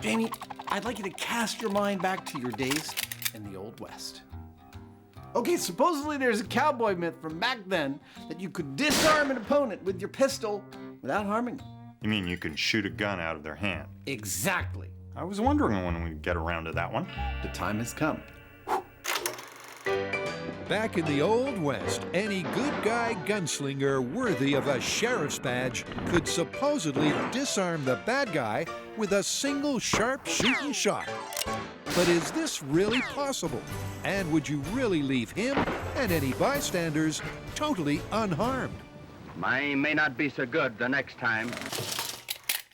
Jamie, I'd like you to cast your mind back to your days in the Old West. Okay, supposedly there's a cowboy myth from back then that you could disarm an opponent with your pistol without harming them. You mean you could shoot a gun out of their hand? Exactly. I was wondering when we'd get around to that one. The time has come. Back in the Old West, any good guy gunslinger worthy of a sheriff's badge could supposedly disarm the bad guy with a single sharp shooting shot. But is this really possible? And would you really leave him and any bystanders totally unharmed? Mine may not be so good the next time.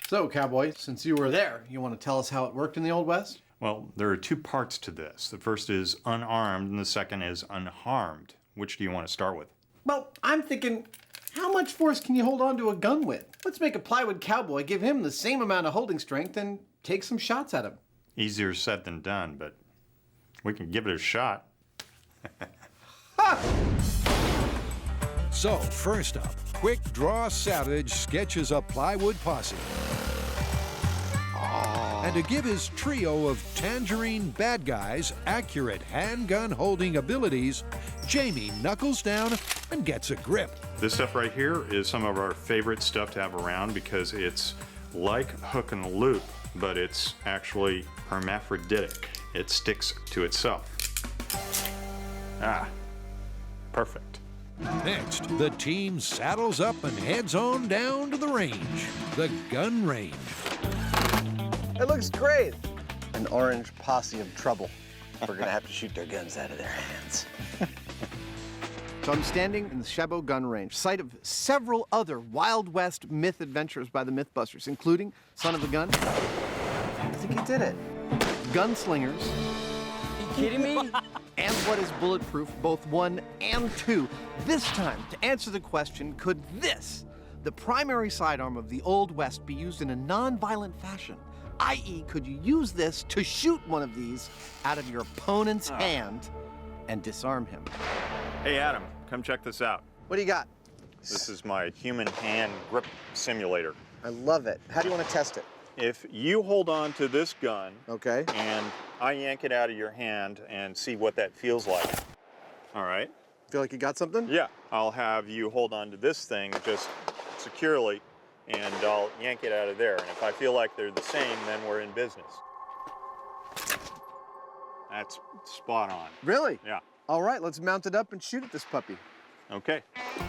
So, cowboy, since you were there, you want to tell us how it worked in the Old West? Well, there are two parts to this. The first is unarmed and the second is unharmed. Which do you want to start with? Well, I'm thinking, how much force can you hold on to a gun with? Let's make a plywood cowboy, give him the same amount of holding strength, and take some shots at him. Easier said than done, but we can give it a shot. So, first up, Quick Draw Savage sketches a plywood posse. And to give his trio of tangerine bad guys accurate handgun-holding abilities, Jamie knuckles down and gets a grip. This stuff right here is some of our favorite stuff to have around because it's like hook and loop, but it's actually hermaphroditic. It sticks to itself. Ah, perfect. Next, the team saddles up and heads on down to the range, the gun range. It looks great. An orange posse of trouble. We're gonna have to shoot their guns out of their hands. So I'm standing in the Chabot gun range, site of several other Wild West myth adventures by the MythBusters, including Son of a Gun. I think he did it. Gunslingers. Are you kidding me? And What is Bulletproof, both 1 and 2. This time, to answer the question, could this, the primary sidearm of the Old West, be used in a non-violent fashion? I.e., could you use this to shoot one of these out of your opponent's hand and disarm him? Hey, Adam, come check this out. What do you got? This is my human hand grip simulator. I love it. How do you want to test it? If you hold on to this gun, Okay. and I yank it out of your hand and see what that feels like. All right? Feel like you got something? Yeah. I'll have you hold on to this thing just securely, and I'll yank it out of there. And if I feel like they're the same, then we're in business. That's spot on. Really? Yeah. All right, let's mount it up and shoot at this puppy. Okay.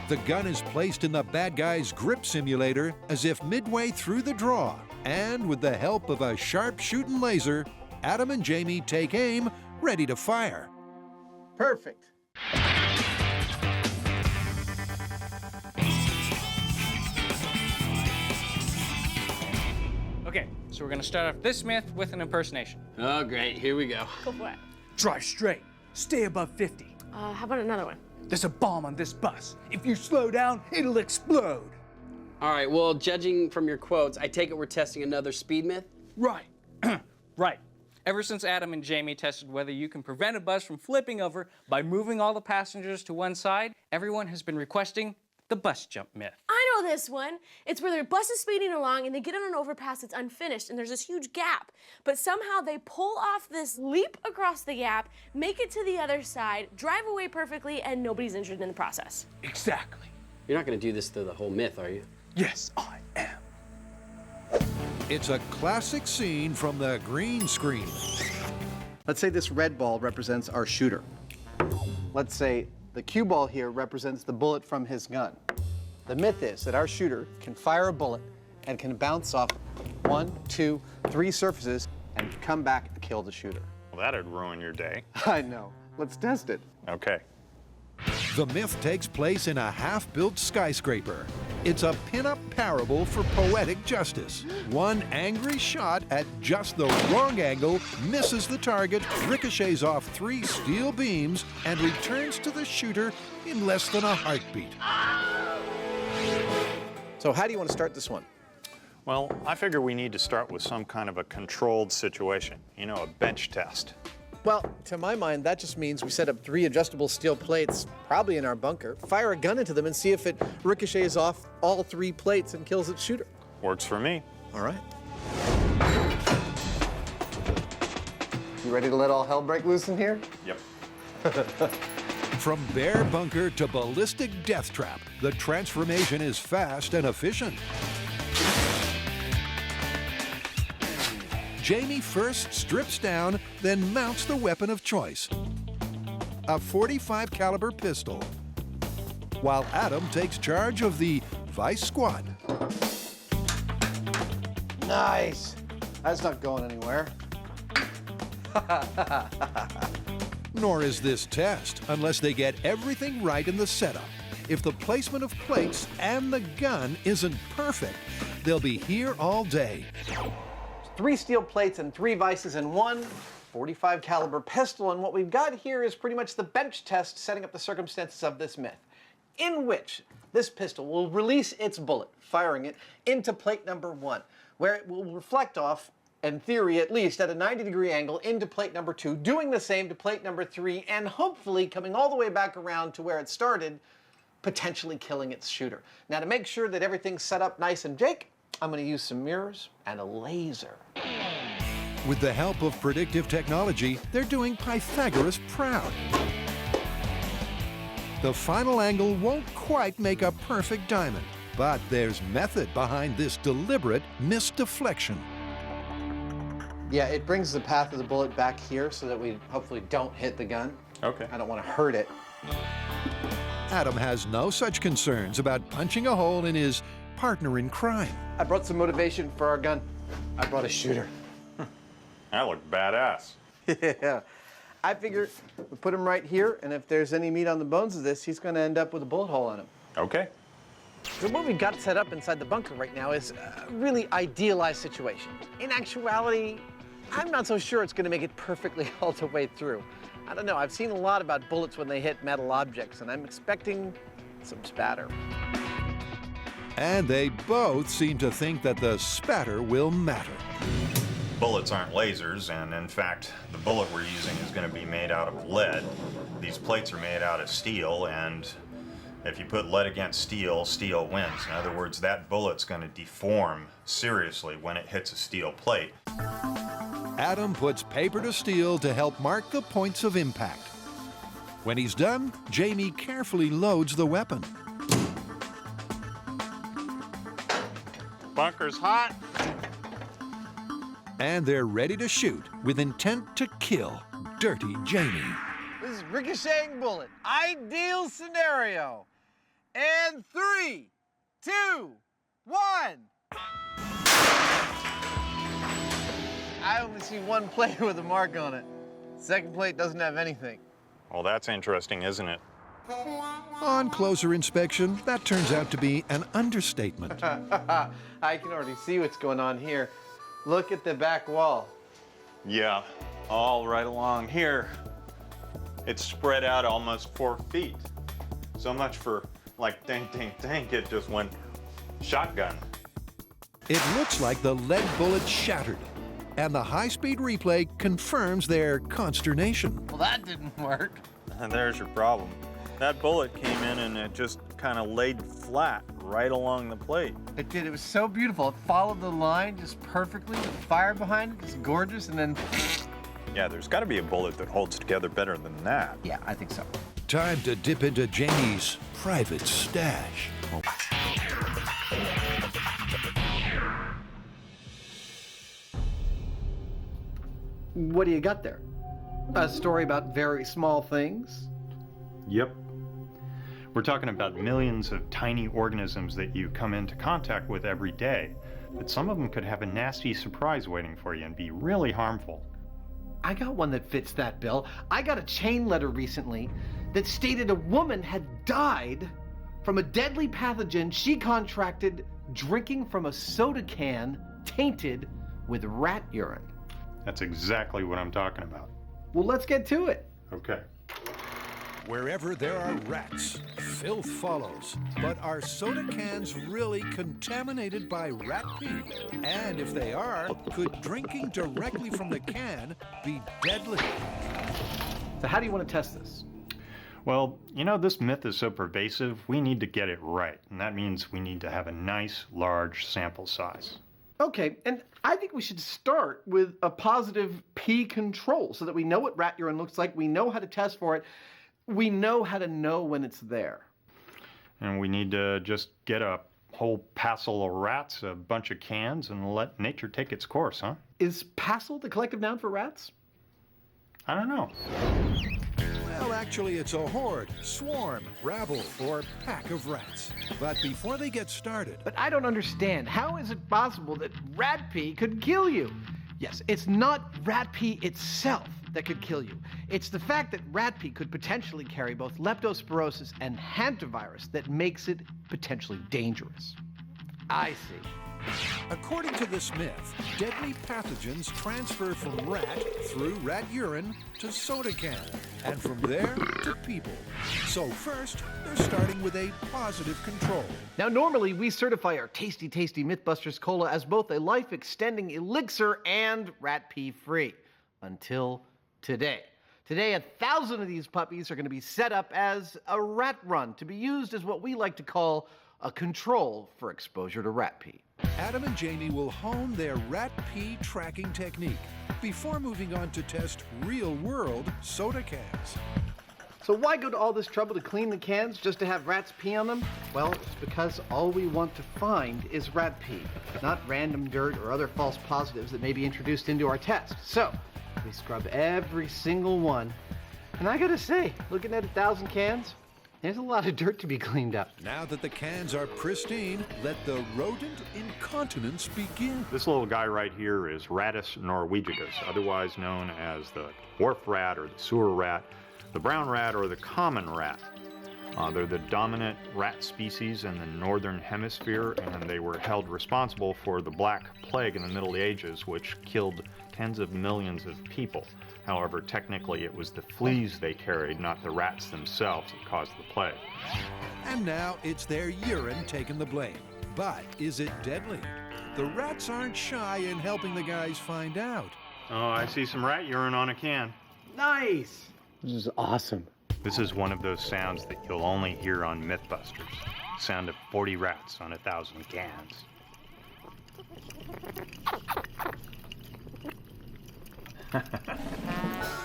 The gun is placed in the bad guy's grip simulator as if midway through the draw. And with the help of a sharp shooting laser, Adam and Jamie take aim, ready to fire. Perfect. Okay, so we're gonna start off this myth with an impersonation. Oh, great. Here we go. Go for it. Drive straight. Stay above 50. How about another one? There's a bomb on this bus. If you slow down, it'll explode. All right, well, judging from your quotes, I take it we're testing another speed myth? Right. Right. Ever since Adam and Jamie tested whether you can prevent a bus from flipping over by moving all the passengers to one side, everyone has been requesting the bus jump myth. I know this one. It's where their bus is speeding along and they get on an overpass that's unfinished and there's this huge gap. But somehow they pull off this leap across the gap, make it to the other side, drive away perfectly, and nobody's injured in the process. Exactly. You're not gonna do this through the whole myth, are you? Yes, I am. It's a classic scene from the green screen. Let's say this red ball represents our shooter. Let's say the cue ball here represents the bullet from his gun. The myth is that our shooter can fire a bullet and can bounce off 1, 2, 3 surfaces and come back and kill the shooter. Well, that'd ruin your day. I know. Let's test it. Okay. The myth takes place in a half-built skyscraper. It's a pin-up parable for poetic justice. One angry shot at just the wrong angle misses the target, ricochets off 3 steel beams, and returns to the shooter in less than a heartbeat. So how do you want to start this one? Well, I figure we need to start with some kind of a controlled situation. You know, a bench test. Well, to my mind, that just means we set up 3 adjustable steel plates, probably in our bunker, fire a gun into them and see if it ricochets off all 3 plates and kills its shooter. Works for me. All right. You ready to let all hell break loose in here? Yep. From bear bunker to ballistic death trap, the transformation is fast and efficient. Jamie first strips down, then mounts the weapon of choice, a .45 caliber pistol, while Adam takes charge of the Vice Squad. Nice. That's not going anywhere. Nor is this test, unless they get everything right in the setup. If the placement of plates and the gun isn't perfect, they'll be here all day. 3 steel plates and 3 vices in one .45 caliber pistol, and what we've got here is pretty much the bench test setting up the circumstances of this myth, in which this pistol will release its bullet, firing it into plate number 1, where it will reflect off, in theory at least, at a 90-degree angle into plate number 2, doing the same to plate number 3, and hopefully coming all the way back around to where it started, potentially killing its shooter. Now, to make sure that everything's set up nice and jake, I'm going to use some mirrors and a laser. With the help of predictive technology, they're doing Pythagoras proud. The final angle won't quite make a perfect diamond, but there's method behind this deliberate misdeflection. Yeah, it brings the path of the bullet back here so that we hopefully don't hit the gun. Okay. I don't want to hurt it. Adam has no such concerns about punching a hole in his partner in crime. I brought some motivation for our gun. I brought a shooter. That looked badass. Yeah. I figure we put him right here, and if there's any meat on the bones of this, he's going to end up with a bullet hole in him. Okay. So what we've got set up inside the bunker right now is a really idealized situation. In actuality, I'm not so sure it's going to make it perfectly all the way through. I don't know. I've seen a lot about bullets when they hit metal objects, and I'm expecting some spatter. And they both seem to think that the spatter will matter. Bullets aren't lasers, and in fact, the bullet we're using is going to be made out of lead. These plates are made out of steel, and if you put lead against steel, steel wins. In other words, that bullet's going to deform seriously when it hits a steel plate. Adam puts paper to steel to help mark the points of impact. When he's done, Jamie carefully loads the weapon. Bunker's hot. And they're ready to shoot with intent to kill Dirty Jamie. This is ricocheting bullet. Ideal scenario. And 3, 2, 1. I only see one plate with a mark on it. Second plate doesn't have anything. Well, that's interesting, isn't it? On closer inspection, that turns out to be an understatement. I can already see what's going on here. Look at the back wall. Yeah, all right along here. It's spread out almost 4 feet. So much for, like, ding, ding, ding, it just went shotgun. It looks like the lead bullet shattered, and the high-speed replay confirms their consternation. Well, that didn't work. And there's your problem. That bullet came in and it just kind of laid flat right along the plate. It did. It was so beautiful. It followed the line just perfectly. The fire behind it is gorgeous, and then... Yeah, there's got to be a bullet that holds together better than that. Yeah, I think so. Time to dip into Jamie's private stash. What do you got there? A story about very small things? Yep. We're talking about millions of tiny organisms that you come into contact with every day, but some of them could have a nasty surprise waiting for you and be really harmful. I got one that fits that bill. I got a chain letter recently that stated a woman had died from a deadly pathogen she contracted drinking from a soda can tainted with rat urine. That's exactly what I'm talking about. Well, let's get to it. Okay. Wherever there are rats, filth follows. But are soda cans really contaminated by rat pee? And if they are, could drinking directly from the can be deadly? So how do you want to test this? Well, you know, this myth is so pervasive, we need to get it right. And that means we need to have a nice, large sample size. Okay, and I think we should start with a positive pee control so that we know what rat urine looks like, we know how to test for it, we know how to know when it's there. And we need to just get a whole passel of rats, a bunch of cans, and let nature take its course, huh? Is passel the collective noun for rats? I don't know. Well, actually, it's a horde, swarm, rabble, or pack of rats. But before they get started, But I don't understand. How is it possible that rat pee could kill you? Yes, it's not rat pee itself that could kill you. It's the fact that rat pee could potentially carry both leptospirosis and hantavirus that makes it potentially dangerous. I see. according to this myth, deadly pathogens transfer from rat through rat urine to soda can, and from there to people. So first, they're starting with a positive control. Now, normally we certify our tasty, tasty MythBusters Cola as both a life-extending elixir and rat pee free. Until today. Today, 1,000 of these puppies are going to be set up as a rat run to be used as what we like to call a control for exposure to rat pee. Adam and Jamie will hone their rat pee tracking technique before moving on to test real-world soda cans. So why go to all this trouble to clean the cans just to have rats pee on them? Well, it's because all we want to find is rat pee, not random dirt or other false positives that may be introduced into our test. So we scrub every single one. And I gotta say, looking at 1,000 cans, there's a lot of dirt to be cleaned up. Now that the cans are pristine, let the rodent incontinence begin. This little guy right here is Rattus norvegicus, otherwise known as the dwarf rat or the sewer rat, the brown rat or the common rat. They're the dominant rat species in the northern hemisphere, and they were held responsible for the Black Plague in the Middle Ages, which killed tens of millions of people. However, technically it was the fleas they carried, not the rats themselves, that caused the plague. And now it's their urine taking the blame. But is it deadly? The rats aren't shy in helping the guys find out. Oh, I see some rat urine on a can. Nice! This is awesome. This is one of those sounds that you'll only hear on MythBusters. Sound of 40 rats on 1,000 cans.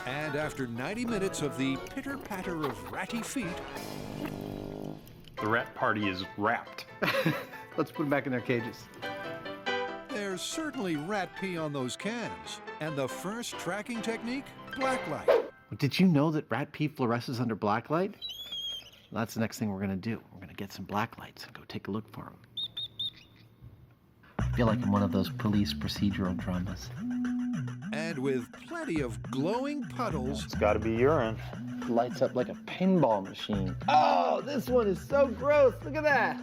And after 90 minutes of the pitter-patter of ratty feet, The rat party is wrapped. Let's put them back in their cages. there's certainly rat pee on those cans. And the first tracking technique? Blacklight. Did you know that rat pee fluoresces under blacklight? Well, that's the next thing we're gonna do. We're gonna get some blacklights and go take a look for them. I feel like I'm one of those police procedural dramas. And with plenty of glowing puddles, It's gotta be urine. Lights up like a pinball machine. Oh, this one is so gross. Look at that.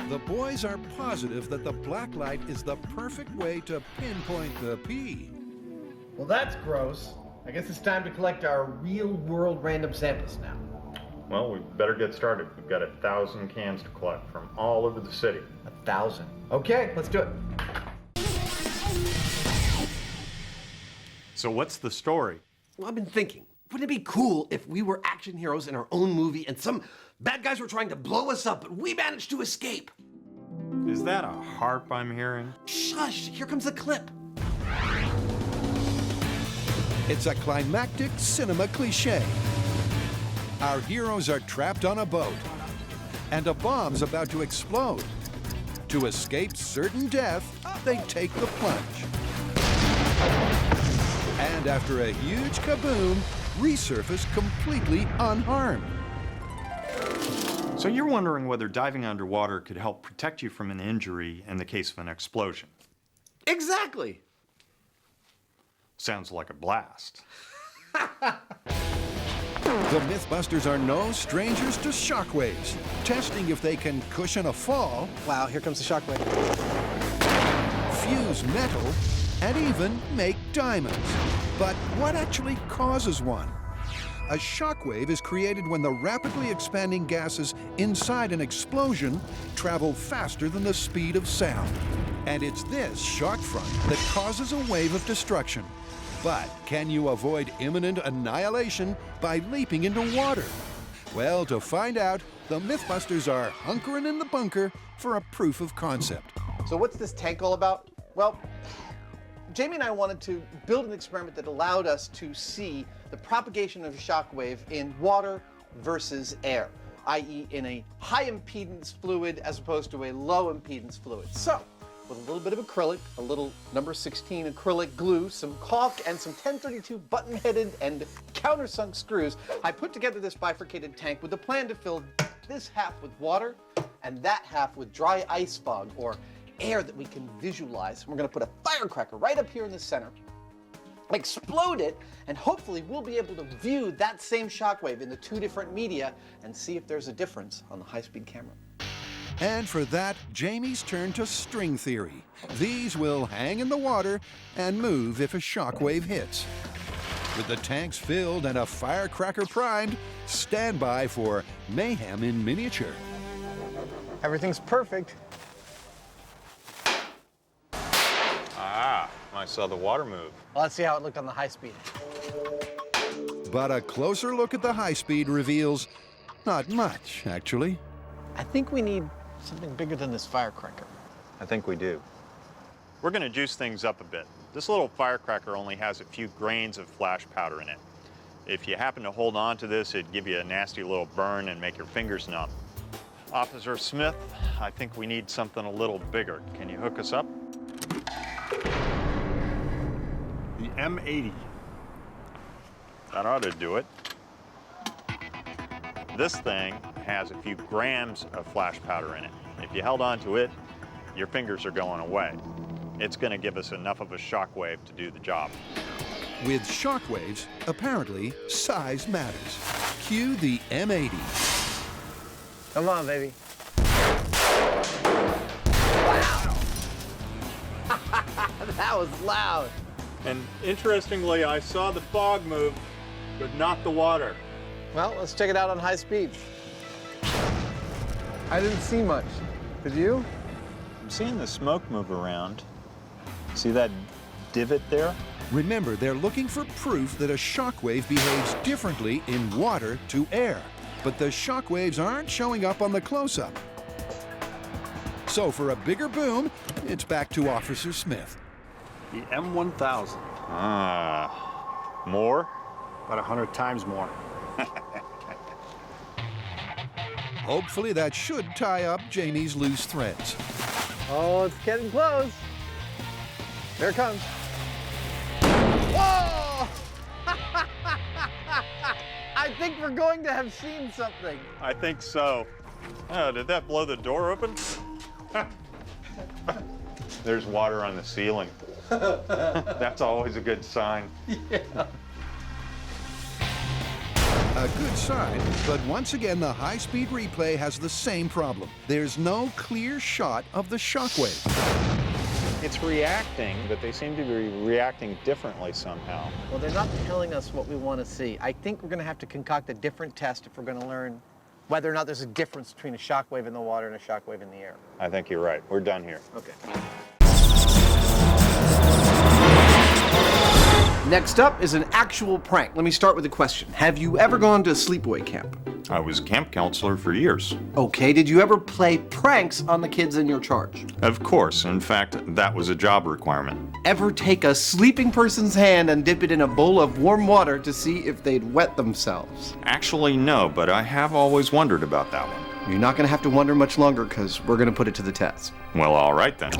the boys are positive that the blacklight is the perfect way to pinpoint the pee. Well, that's gross. I guess it's time to collect our real-world random samples now. Well, we better get started. We've got 1,000 cans to collect from all over the city. 1,000. Okay, let's do it. So what's the story? Well, I've been thinking, wouldn't it be cool if we were action heroes in our own movie and some bad guys were trying to blow us up, but we managed to escape? Is that a harp I'm hearing? Shush, here comes the clip. It's a climactic cinema cliche. Our heroes are trapped on a boat, and a bomb's about to explode. To escape certain death, they take the plunge. And after a huge kaboom, resurface completely unharmed. So you're wondering whether diving underwater could help protect you from an injury in the case of an explosion. Exactly. Sounds like a blast. The MythBusters are no strangers to shockwaves, testing if they can cushion a fall, Wow, here comes the shockwave. fuse metal, and even make diamonds. But what actually causes one? A shockwave is created when the rapidly expanding gases inside an explosion travel faster than the speed of sound. And it's this shock front that causes a wave of destruction. But can you avoid imminent annihilation by leaping into water? Well, to find out, the MythBusters are hunkering in the bunker for a proof of concept. So what's this tank all about? Well, Jamie and I wanted to build an experiment that allowed us to see the propagation of a shock wave in water versus air, i.e. in a high impedance fluid as opposed to a low impedance fluid. So, with a little bit of acrylic, a little number 16 acrylic glue, some caulk, and some 1032 button-headed and countersunk screws, I put together this bifurcated tank with the plan to fill this half with water and that half with dry ice fog, or air that we can visualize. We're gonna put a firecracker right up here in the center, explode it, and hopefully we'll be able to view that same shockwave in the two different media and see if there's a difference on the high-speed camera. And for that, Jamie's turned to string theory. These will hang in the water and move if a shockwave hits. With the tanks filled and a firecracker primed, stand by for mayhem in miniature. Everything's perfect. Ah, I saw the water move. Well, let's see how it looked on the high speed. But a closer look at the high speed reveals not much, actually. I think we need something bigger than this firecracker. I think we do. We're going to juice things up a bit. This little firecracker only has a few grains of flash powder in it. If you happen to hold on to this, it'd give you a nasty little burn and make your fingers numb. Officer Smith, I think we need something a little bigger. Can you hook us up? The M80. That ought to do it. This thing has a few grams of flash powder in it. If you held on to it, your fingers are going away. It's going to give us enough of a shock wave to do the job. With shockwaves, apparently size matters. Cue the M80. Come on, baby. That was loud. And interestingly, I saw the fog move, but not the water. Well, let's check it out on high speed. I didn't see much. Did you? I'm seeing the smoke move around. See that divot there? Remember, they're looking for proof that a shockwave behaves differently in water to air. But the shockwaves aren't showing up on the close-up. So for a bigger boom, it's back to Officer Smith. The M1000. Ah, more? About 100 times more. Hopefully that should tie up Jamie's loose threads. Oh, it's getting close. There it comes. Whoa! I think we're going to have seen something. I think so. Oh, did that blow the door open? There's water on the ceiling. That's always a good sign. Yeah. A good sign, but once again the high-speed replay has the same problem. There's no clear shot of the shockwave. It's reacting, but they seem to be reacting differently somehow. Well, they're not telling us what we want to see. I think we're going to have to concoct a different test if we're going to learn whether or not there's a difference between a shockwave in the water and a shockwave in the air. I think you're right. We're done here. Okay. Next up is an actual prank. Let me start with a question. Have you ever gone to sleepaway camp? I was a camp counselor for years. Okay, did you ever play pranks on the kids in your charge? Of course. In fact, that was a job requirement. Ever take a sleeping person's hand and dip it in a bowl of warm water to see if they'd wet themselves? Actually, no, but I have always wondered about that one. You're not going to have to wonder much longer because we're going to put it to the test. Well, all right then.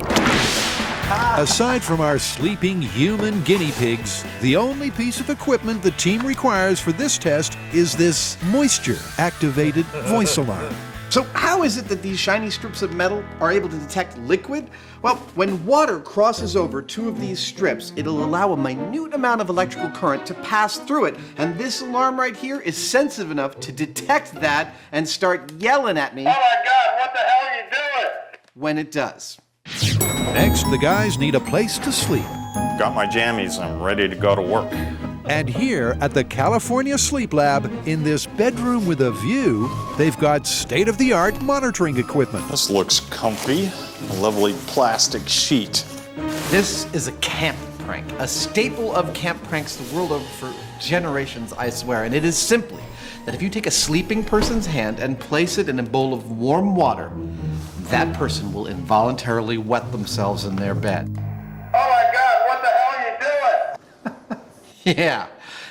Aside from our sleeping human guinea pigs, the only piece of equipment the team requires for this test is this moisture-activated voice alarm. So how is it that these shiny strips of metal are able to detect liquid? Well, when water crosses over two of these strips, it'll allow a minute amount of electrical current to pass through it, and this alarm right here is sensitive enough to detect that and start yelling at me. Oh my God, what the hell are you doing? When it does. Next, the guys need a place to sleep. Got my jammies. I'm ready to go to work. And here at the California Sleep Lab, in this bedroom with a view, they've got state-of-the-art monitoring equipment. This looks comfy. A lovely plastic sheet. This is a camp prank, a staple of camp pranks the world over for generations, I swear. And it is simply that if you take a sleeping person's hand and place it in a bowl of warm water, that person will involuntarily wet themselves in their bed. Oh my God, what the hell are you doing? Yeah.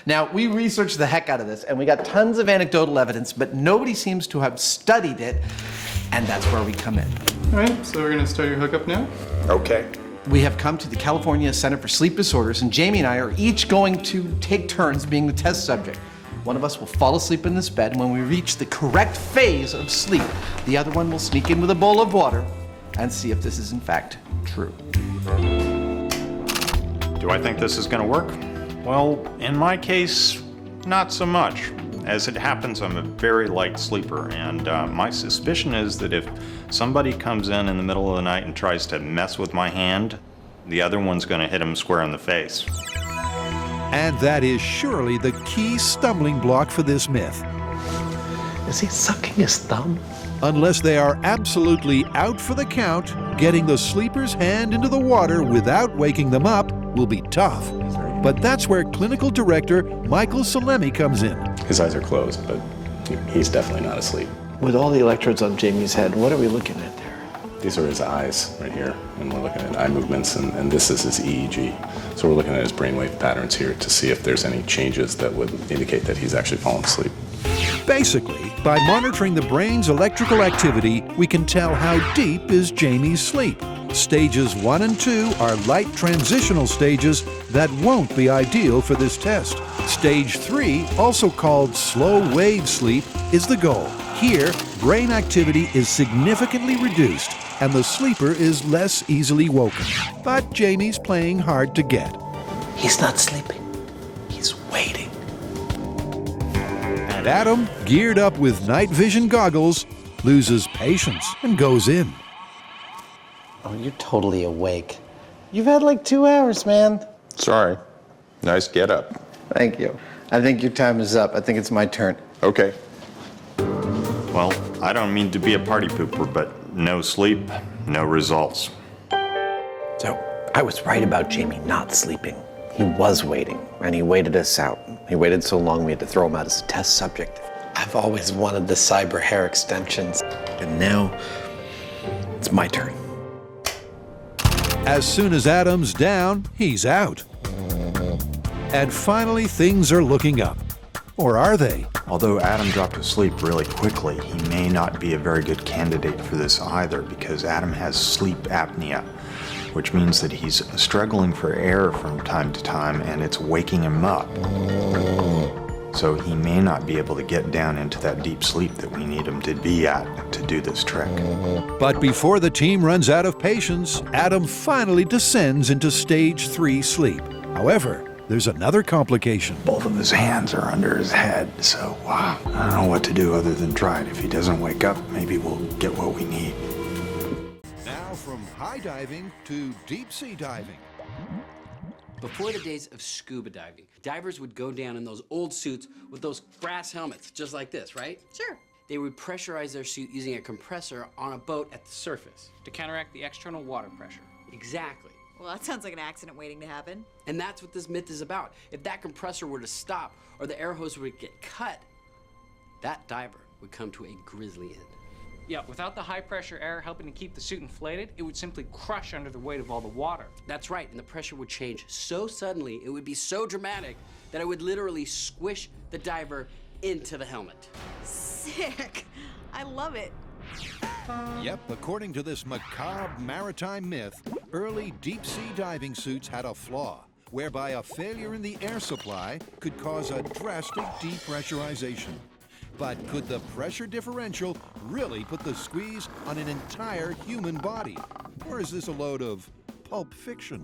Now, we researched the heck out of this, and we got tons of anecdotal evidence, but nobody seems to have studied it, and that's where we come in. All right, so we're gonna start your hookup now? Okay. We have come to the California Center for Sleep Disorders, and Jamie and I are each going to take turns being the test subject. One of us will fall asleep in this bed, and when we reach the correct phase of sleep, the other one will sneak in with a bowl of water and see if this is in fact true. Do I think this is gonna work? Well, in my case, not so much. As it happens, I'm a very light sleeper, and my suspicion is that if somebody comes in the middle of the night and tries to mess with my hand, the other one's gonna hit him square in the face. And that is surely the key stumbling block for this myth. Is he sucking his thumb? Unless they are absolutely out for the count, getting the sleeper's hand into the water without waking them up will be tough. But that's where clinical director Michael Salemi comes in. His eyes are closed, but he's definitely not asleep. With all the electrodes on Jamie's head, what are we looking at there? These are his eyes right here, and we're looking at eye movements, and this is his EEG. So we're looking at his brainwave patterns here to see if there's any changes that would indicate that he's actually fallen asleep. Basically, by monitoring the brain's electrical activity, we can tell how deep is Jamie's sleep. Stages 1 and 2 are light transitional stages that won't be ideal for this test. Stage 3, also called slow wave sleep, is the goal. Here, brain activity is significantly reduced and the sleeper is less easily woken. But Jamie's playing hard to get. He's not sleeping. He's waiting. And Adam, geared up with night vision goggles, loses patience and goes in. Oh, you're totally awake. You've had like 2 hours, man. Sorry. Nice get up. Thank you. I think your time is up. I think it's my turn. Okay. Well, I don't mean to be a party pooper, but no sleep, no results. So, I was right about Jamie not sleeping. He was waiting, and he waited us out. He waited so long we had to throw him out as a test subject. I've always wanted the cyber hair extensions, and now it's my turn. As soon as Adam's down, he's out. And finally, things are looking up. Or are they? Although Adam dropped asleep really quickly, he may not be a very good candidate for this either, because Adam has sleep apnea, which means that he's struggling for air from time to time and it's waking him up. So he may not be able to get down into that deep sleep that we need him to be at to do this trick. But before the team runs out of patience, Adam finally descends into stage 3 sleep. However, there's another complication. Both of his hands are under his head, so I don't know what to do other than try it. If he doesn't wake up, maybe we'll get what we need. Now from high diving to deep sea diving. Before the days of scuba diving, divers would go down in those old suits with those brass helmets, just like this, right? Sure. They would pressurize their suit using a compressor on a boat at the surface. To counteract the external water pressure. Exactly. Well, that sounds like an accident waiting to happen. And that's what this myth is about. If that compressor were to stop or the air hose would get cut, that diver would come to a grisly end. Yeah, without the high pressure air helping to keep the suit inflated, it would simply crush under the weight of all the water. That's right, and the pressure would change so suddenly, it would be so dramatic that it would literally squish the diver into the helmet. Sick. I love it. Yep, according to this macabre maritime myth, early deep-sea diving suits had a flaw, whereby a failure in the air supply could cause a drastic depressurization. But could the pressure differential really put the squeeze on an entire human body? Or is this a load of pulp fiction?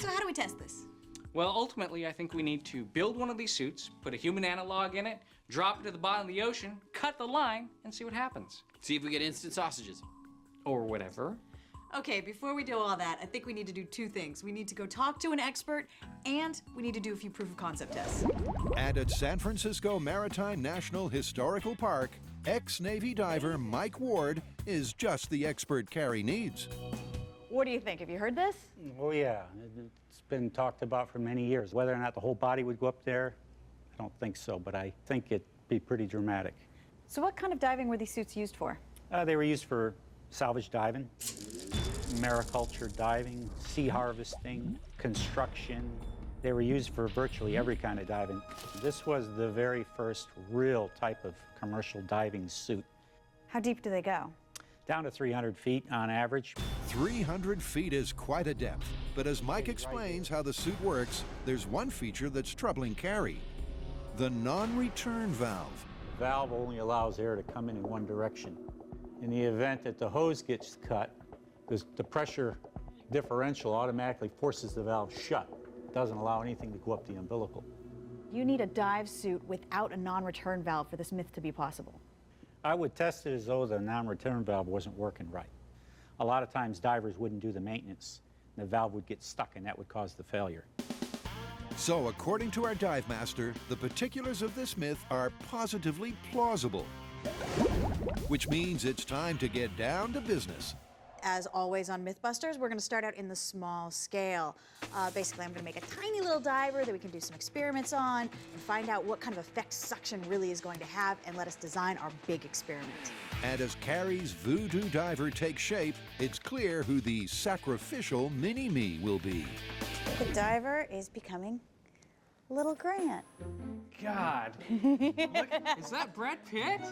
So how do we test this? Well, ultimately, I think we need to build one of these suits, put a human analog in it, drop it to the bottom of the ocean, cut the line, and see what happens. See if we get instant sausages. Or whatever. Okay, before we do all that, I think we need to do 2 things. We need to go talk to an expert, and we need to do a few proof of concept tests. And at San Francisco Maritime National Historical Park, ex-Navy diver Mike Ward is just the expert Carrie needs. What do you think? Have you heard this? Oh, yeah. It's been talked about for many years. Whether or not the whole body would go up there, I don't think so, but I think it'd be pretty dramatic. So what kind of diving were these suits used for? They were used for salvage diving, mariculture diving, sea harvesting, construction. They were used for virtually every kind of diving. This was the very first real type of commercial diving suit. How deep do they go? Down to 300 feet on average. 300 feet is quite a depth, but as Mike explains how the suit works, there's one feature that's troubling Carrie: the non-return valve. The valve only allows air to come in one direction. In the event that the hose gets cut, the pressure differential automatically forces the valve shut. It doesn't allow anything to go up the umbilical. You need a dive suit without a non-return valve for this myth to be possible. I would test it as though the non-return valve wasn't working right. A lot of times divers wouldn't do the maintenance. The valve would get stuck and that would cause the failure. So according to our dive master, the particulars of this myth are positively plausible. Which means it's time to get down to business. As always on MythBusters, we're going to start out in the small scale. Basically, I'm going to make a tiny little diver that we can do some experiments on and find out what kind of effect suction really is going to have and let us design our big experiment. And as Carrie's voodoo diver takes shape, it's clear who the sacrificial mini-me will be. The diver is becoming Little Grant. God. Look, is that Brad Pitt?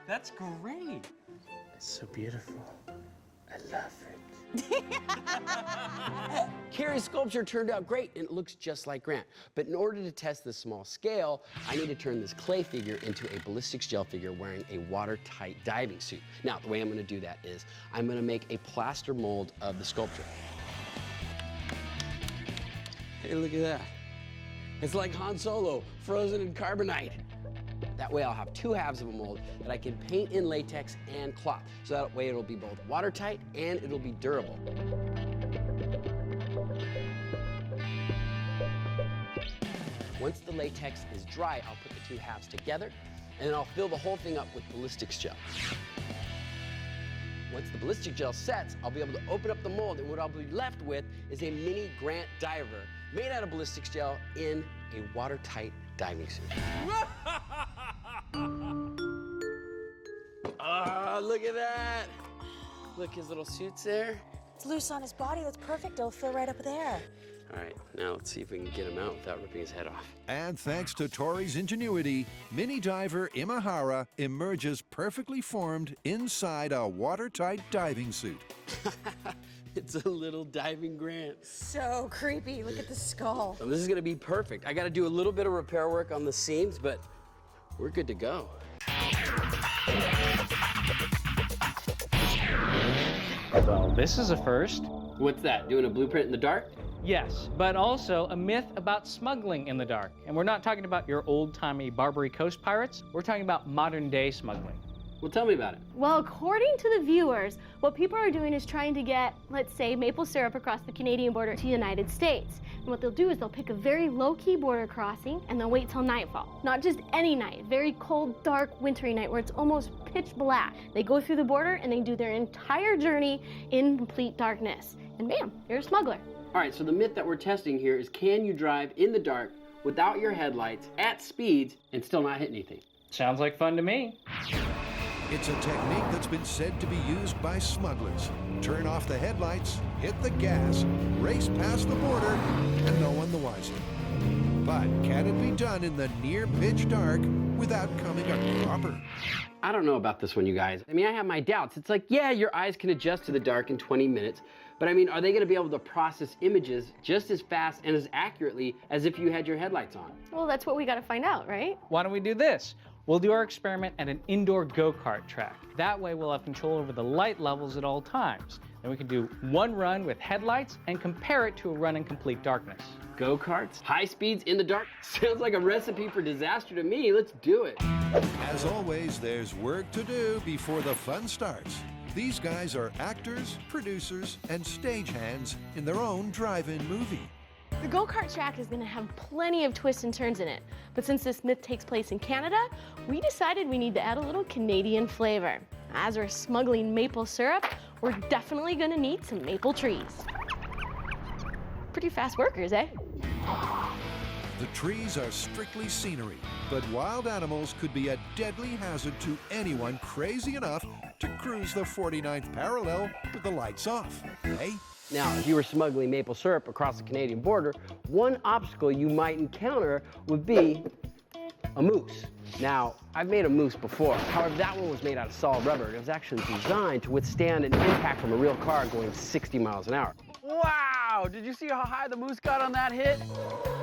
That's great. It's so beautiful. I love it. Carrie's sculpture turned out great and it looks just like Grant. But in order to test this small scale, I need to turn this clay figure into a ballistics gel figure wearing a watertight diving suit. Now, the way I'm gonna do that is I'm gonna make a plaster mold of the sculpture. Hey, look at that. It's like Han Solo, frozen in carbonite. That way I'll have two halves of a mold that I can paint in latex and cloth. So that way it'll be both watertight and it'll be durable. Once the latex is dry, I'll put the two halves together and then I'll fill the whole thing up with ballistics gel. Once the ballistic gel sets, I'll be able to open up the mold and what I'll be left with is a mini Grant diver made out of ballistics gel in a watertight diving suit. Ah, look at that. Look, his little suit's there. It's loose on his body. That's perfect. It'll fill right up there. All right, now let's see if we can get him out without ripping his head off. And thanks to Tori's ingenuity, mini diver Imahara emerges perfectly formed inside a watertight diving suit. It's a little diving Grant. So creepy. Look at the skull. So this is gonna be perfect. I gotta do a little bit of repair work on the seams, but we're good to go. Well, this is a first. What's that, doing a blueprint in the dark? Yes, but also a myth about smuggling in the dark. And we're not talking about your old-timey Barbary Coast pirates. We're talking about modern-day smuggling. Well, tell me about it. Well, according to the viewers, what people are doing is trying to get, let's say, maple syrup across the Canadian border to the United States. And what they'll do is they'll pick a very low-key border crossing and they'll wait till nightfall. Not just any night, very cold, dark, wintry night where it's almost pitch black. They go through the border and they do their entire journey in complete darkness. And bam, you're a smuggler. All right, so the myth that we're testing here is can you drive in the dark without your headlights at speeds and still not hit anything? Sounds like fun to me. It's a technique that's been said to be used by smugglers. Turn off the headlights, hit the gas, race past the border, and no one the wiser. But can it be done in the near pitch dark without coming a cropper? I don't know about this one, you guys. I mean, I have my doubts. It's like, yeah, your eyes can adjust to the dark in 20 minutes, but I mean, are they gonna be able to process images just as fast and as accurately as if you had your headlights on? Well, that's what we gotta find out, right? Why don't we do this? We'll do our experiment at an indoor go-kart track. That way we'll have control over the light levels at all times. Then we can do one run with headlights and compare it to a run in complete darkness. Go-karts, high speeds in the dark? Sounds like a recipe for disaster to me. Let's do it. As always, there's work to do before the fun starts. These guys are actors, producers, and stagehands in their own drive-in movie. The go-kart track is gonna have plenty of twists and turns in it. But since this myth takes place in Canada, we decided we need to add a little Canadian flavor. As we're smuggling maple syrup, we're definitely gonna need some maple trees. Pretty fast workers, eh? The trees are strictly scenery, but wild animals could be a deadly hazard to anyone crazy enough to cruise the 49th parallel with the lights off. Hey? Now, if you were smuggling maple syrup across the Canadian border, one obstacle you might encounter would be a moose. Now, I've made a moose before. However, that one was made out of solid rubber. It was actually designed to withstand an impact from a real car going 60 miles an hour. Wow! Did you see how high the moose got on that hit?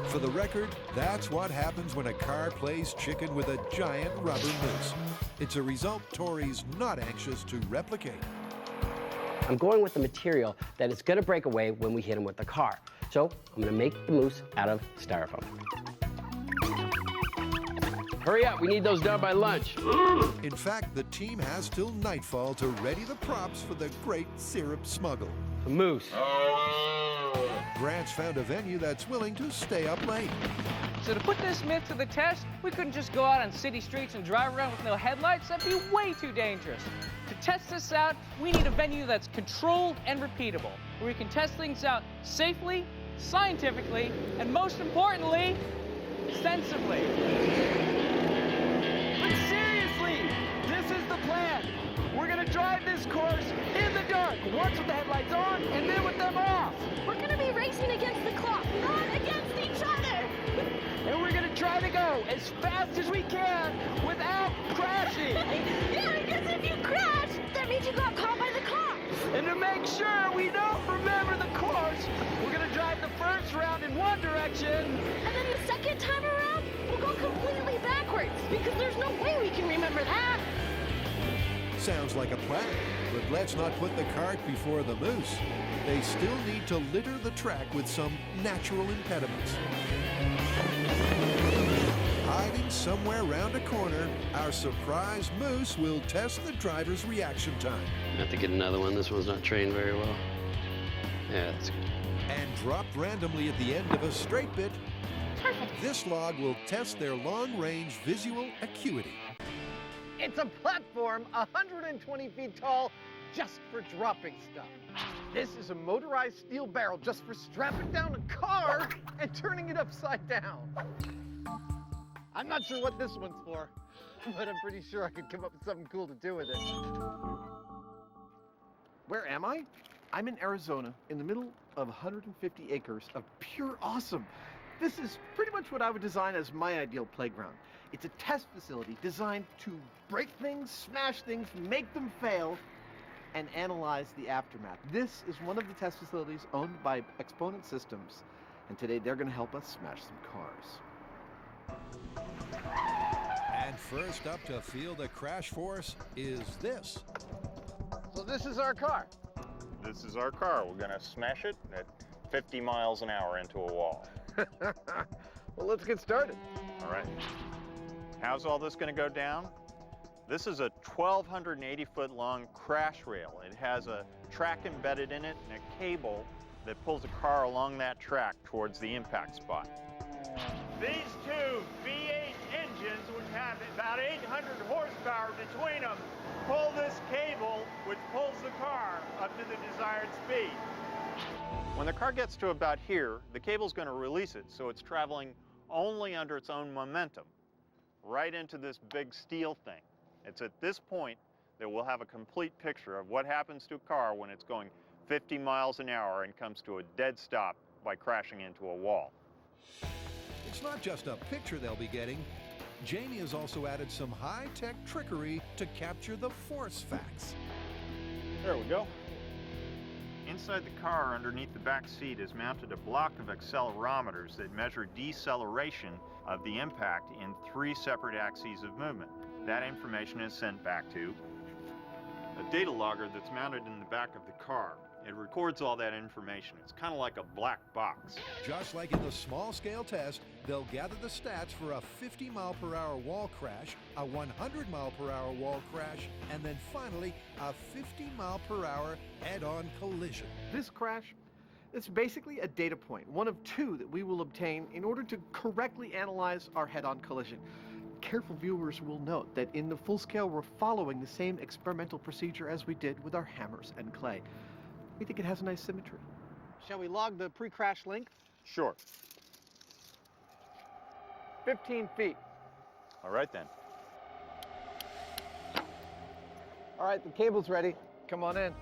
For the record, that's what happens when a car plays chicken with a giant rubber moose. It's a result Tori's not anxious to replicate. I'm going with the material that is gonna break away when we hit him with the car. So I'm gonna make the moose out of styrofoam. Hurry up, we need those done by lunch. In fact, the team has till nightfall to ready the props for the great syrup smuggle. A moose. Grant's found a venue that's willing to stay up late. So to put this myth to the test, we couldn't just go out on city streets and drive around with no headlights. That'd be way too dangerous. To test this out, we need a venue that's controlled and repeatable, where we can test things out safely, scientifically, and most importantly, sensibly. But seriously, this is the plan. We're gonna drive this course in the dark, once with the headlights on and then with them off. We're gonna be racing against the clock, not against each other. And we're gonna try to go as fast as we can without crashing. Yeah, because if you crash, that means you got caught by the cops. And to make sure we don't remember the course, we're gonna drive the first round in one direction. And then the second time around, we'll go completely backwards, because there's no way we can remember that. Sounds like a plan, but let's not put the cart before the moose. They still need to litter the track with some natural impediments. Hiding somewhere round a corner, our surprise moose will test the driver's reaction time. I have to get another one. This one's not trained very well. Yeah, that's good. And dropped randomly at the end of a straight bit, this log will test their long-range visual acuity. It's a platform 120 feet tall just for dropping stuff. This is a motorized steel barrel just for strapping down a car and turning it upside down. I'm not sure what this one's for, but I'm pretty sure I could come up with something cool to do with it. Where am I? I'm in Arizona, in the middle of 150 acres of pure awesome. This is pretty much what I would design as my ideal playground. It's a test facility designed to break things, smash things, make them fail, and analyze the aftermath. This is one of the test facilities owned by Exponent Systems, and today they're going to help us smash some cars. And first up to feel the crash force is this. So this is our car. This is our car. We're gonna smash it at 50 miles an hour into a wall. Well, let's get started. All right. How's all this gonna go down? This is a 1,280-foot long crash rail. It has a track embedded in it and a cable that pulls a car along that track towards the impact spot. These two V8 engines, which have about 800 horsepower between them, pull this cable, which pulls the car up to the desired speed. When the car gets to about here, the cable's going to release it, so it's traveling only under its own momentum, right into this big steel thing. It's at this point that we'll have a complete picture of what happens to a car when it's going 50 miles an hour and comes to a dead stop by crashing into a wall. It's not just a picture they'll be getting. Jamie has also added some high-tech trickery to capture the force facts. There we go. Inside the car, underneath the back seat, is mounted a block of accelerometers that measure deceleration of the impact in 3 separate axes of movement. That information is sent back to a data logger that's mounted in the back of the car. It records all that information. It's kind of like a black box. Just like in the small-scale test, they'll gather the stats for a 50-mile-per-hour wall crash, a 100-mile-per-hour wall crash, and then finally a 50-mile-per-hour head-on collision. This crash, it's basically a data point, one of 2 that we will obtain in order to correctly analyze our head-on collision. Careful viewers will note that in the full scale, we're following the same experimental procedure as we did with our hammers and clay. We think it has a nice symmetry. Shall we log the pre-crash length? Sure. 15 feet. All right then. All right, the cable's ready. Come on in.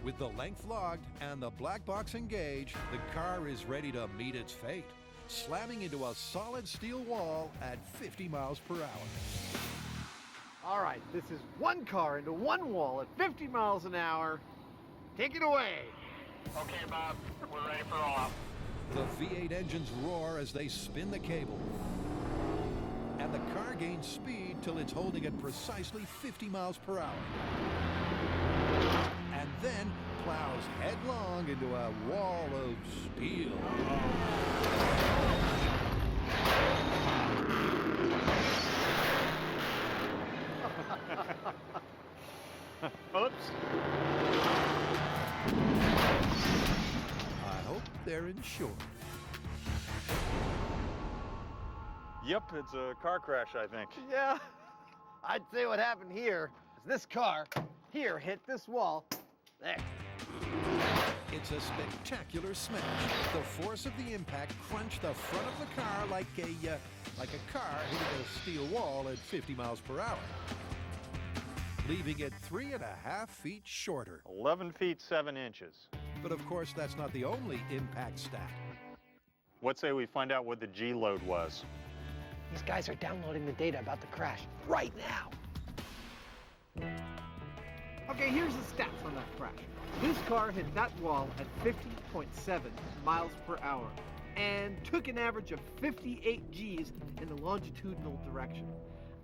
With the length logged and the black box engaged, the car is ready to meet its fate, slamming into a solid steel wall at 50 miles per hour. All right, this is one car into one wall at 50 miles an hour. Take it away. Okay, Bob, we're ready for off. The V8 engines roar as they spin the cable. And the car gains speed till it's holding at precisely 50 miles per hour. And then plows headlong into a wall of steel. Oops. I hope they're insured. Yep, it's a car crash, I think. Yeah, I'd say what happened here is this car here hit this wall. There. It's a spectacular smash. The force of the impact crunched the front of the car like a car hitting a steel wall at 50 miles per hour, leaving it 3.5 feet shorter. 11 feet 7 inches. But of course, that's not the only impact stat. What say we find out what the G load was? These guys are downloading the data about the crash right now. Okay, here's the stats on that crash. This car hit that wall at 50.7 miles per hour and took an average of 58 Gs in the longitudinal direction.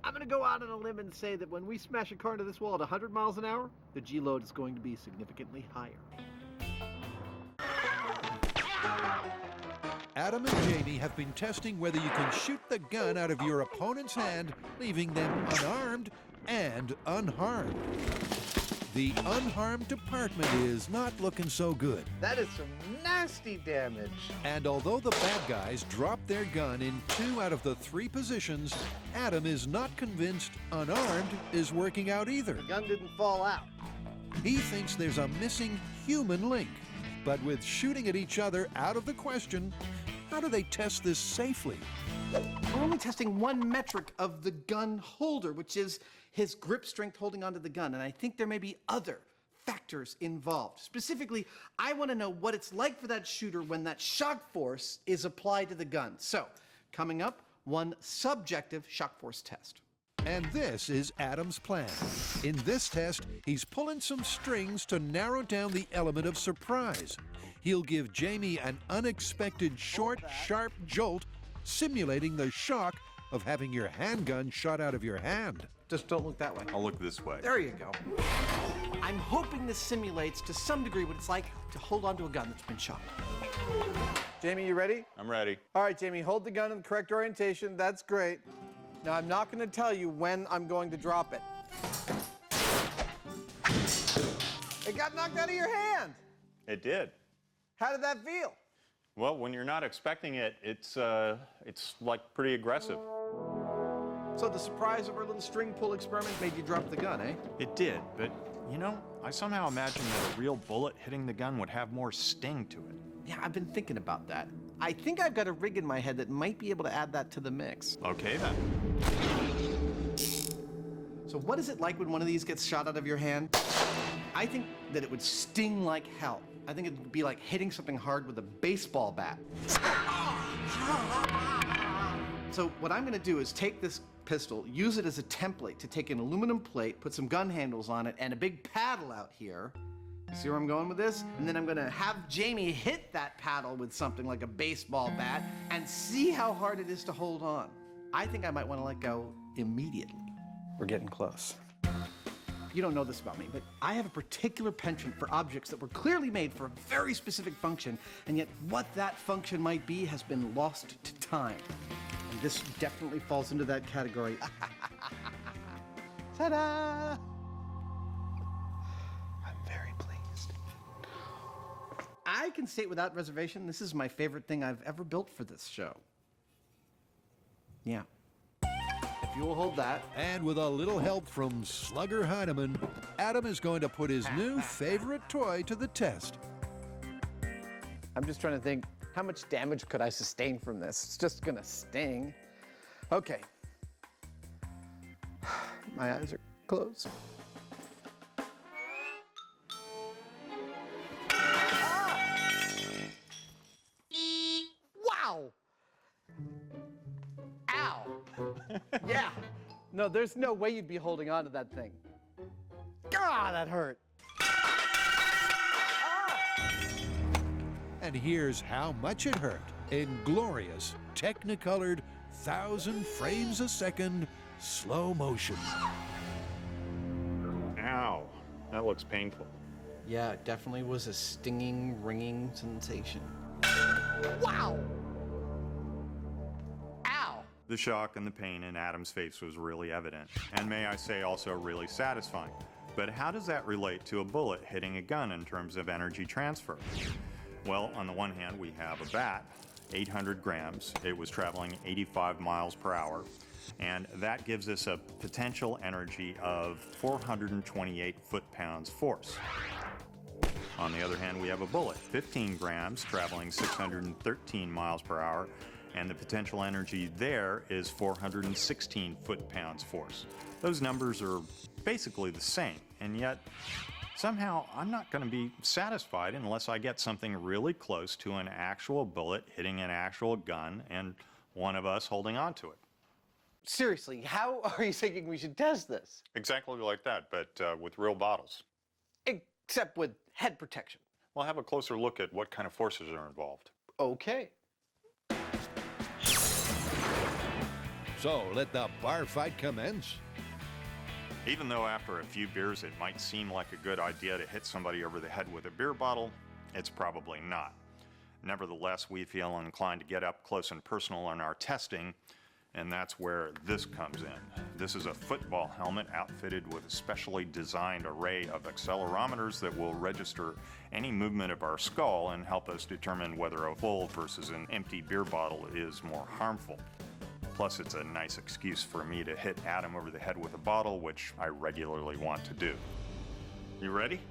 I'm gonna go out on a limb and say that when we smash a car into this wall at 100 miles an hour, the G load is going to be significantly higher. Adam and Jamie have been testing whether you can shoot the gun out of your opponent's hand, leaving them unarmed and unharmed. The unharmed department is not looking so good. That is some nasty damage. And although the bad guys dropped their gun in 2 out of the 3 positions, Adam is not convinced unarmed is working out either. The gun didn't fall out. He thinks there's a missing human link. But with shooting at each other out of the question, how do they test this safely? We're only testing one metric of the gun holder, which is his grip strength holding onto the gun. And I think there may be other factors involved. Specifically, I want to know what it's like for that shooter when that shock force is applied to the gun. So, coming up, one subjective shock force test. And this is Adam's plan. In this test, he's pulling some strings to narrow down the element of surprise. He'll give Jamie an unexpected short, sharp jolt, simulating the shock of having your handgun shot out of your hand. Just don't look that way. I'll look this way. There you go. I'm hoping this simulates to some degree what it's like to hold onto a gun that's been shot. Jamie, you ready? I'm ready. All right, Jamie, hold the gun in the correct orientation. That's great. Now, I'm not going to tell you when I'm going to drop it. It got knocked out of your hand. It did. How did that feel? Well, when you're not expecting it, it's like pretty aggressive. So the surprise of our little string pull experiment made you drop the gun, eh? It did, but you know, I somehow imagined that a real bullet hitting the gun would have more sting to it. Yeah, I've been thinking about that. I think I've got a rig in my head that might be able to add that to the mix. Okay, then. So what is it like when one of these gets shot out of your hand? I think that it would sting like hell. I think it'd be like hitting something hard with a baseball bat. So what I'm gonna do is take this pistol, use it as a template to take an aluminum plate, put some gun handles on it, and a big paddle out here. You see where I'm going with this? And then I'm gonna have Jamie hit that paddle with something like a baseball bat and see how hard it is to hold on. I think I might wanna let go immediately. We're getting close. You don't know this about me, but I have a particular penchant for objects that were clearly made for a very specific function, and yet what that function might be has been lost to time. And this definitely falls into that category. Ta-da! I'm very pleased. I can state without reservation, this is my favorite thing I've ever built for this show. Yeah. If you will hold that. And with a little help from Slugger Heineman, Adam is going to put his new favorite toy to the test. I'm just trying to think, how much damage could I sustain from this? It's just gonna sting. Okay. My eyes are closed. No, there's no way you'd be holding on to that thing. God, that hurt. And here's how much it hurt in glorious, technicolored, 1,000 frames a second slow motion. Ow, that looks painful. Yeah, it definitely was a stinging, ringing sensation. Wow! Ow! The shock and the pain in Adam's face was really evident, and may I say also really satisfying. But how does that relate to a bullet hitting a gun in terms of energy transfer? Well, on the one hand, we have a bat, 800 grams. It was traveling 85 miles per hour, and that gives us a potential energy of 428 foot-pounds force. On the other hand, we have a bullet, 15 grams, traveling 613 miles per hour, and the potential energy there is 416 foot-pounds force. Those numbers are basically the same, and yet somehow I'm not going to be satisfied unless I get something really close to an actual bullet hitting an actual gun and one of us holding on to it. Seriously, how are you thinking we should test this? Exactly like that, but with real bottles. Except with head protection. We'll have a closer look at what kind of forces are involved. Okay. So let the bar fight commence. Even though after a few beers it might seem like a good idea to hit somebody over the head with a beer bottle, it's probably not. Nevertheless, we feel inclined to get up close and personal in our testing, and that's where this comes in. This is a football helmet outfitted with a specially designed array of accelerometers that will register any movement of our skull and help us determine whether a full versus an empty beer bottle is more harmful. Plus, it's a nice excuse for me to hit Adam over the head with a bottle, which I regularly want to do. You ready?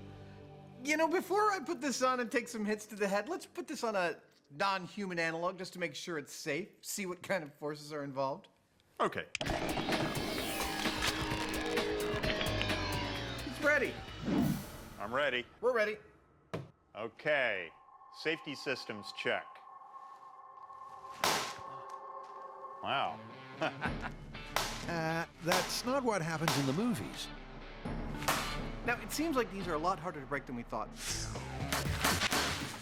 You know, before I put this on and take some hits to the head, let's put this on a non-human analog just to make sure it's safe, see what kind of forces are involved. Okay. It's ready. I'm ready. We're ready. Okay. Safety systems check. Wow. That's not what happens in the movies. Now, it seems like these are a lot harder to break than we thought.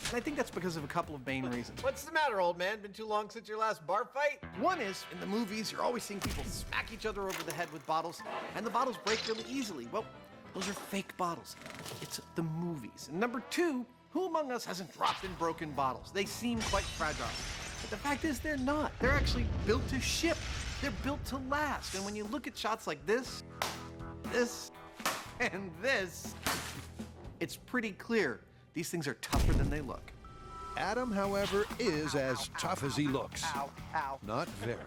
And I think that's because of a couple of main reasons. What's the matter, old man? Been too long since your last bar fight? One is, in the movies, you're always seeing people smack each other over the head with bottles, and the bottles break really easily. Well, those are fake bottles. It's the movies. And number two, who among us hasn't dropped and broken bottles? They seem quite fragile. But the fact is, they're not. They're actually built to ship. They're built to last. And when you look at shots like this, and this, it's pretty clear these things are tougher than they look. Adam, however, is as tough as he looks. Ow, ow. Not very.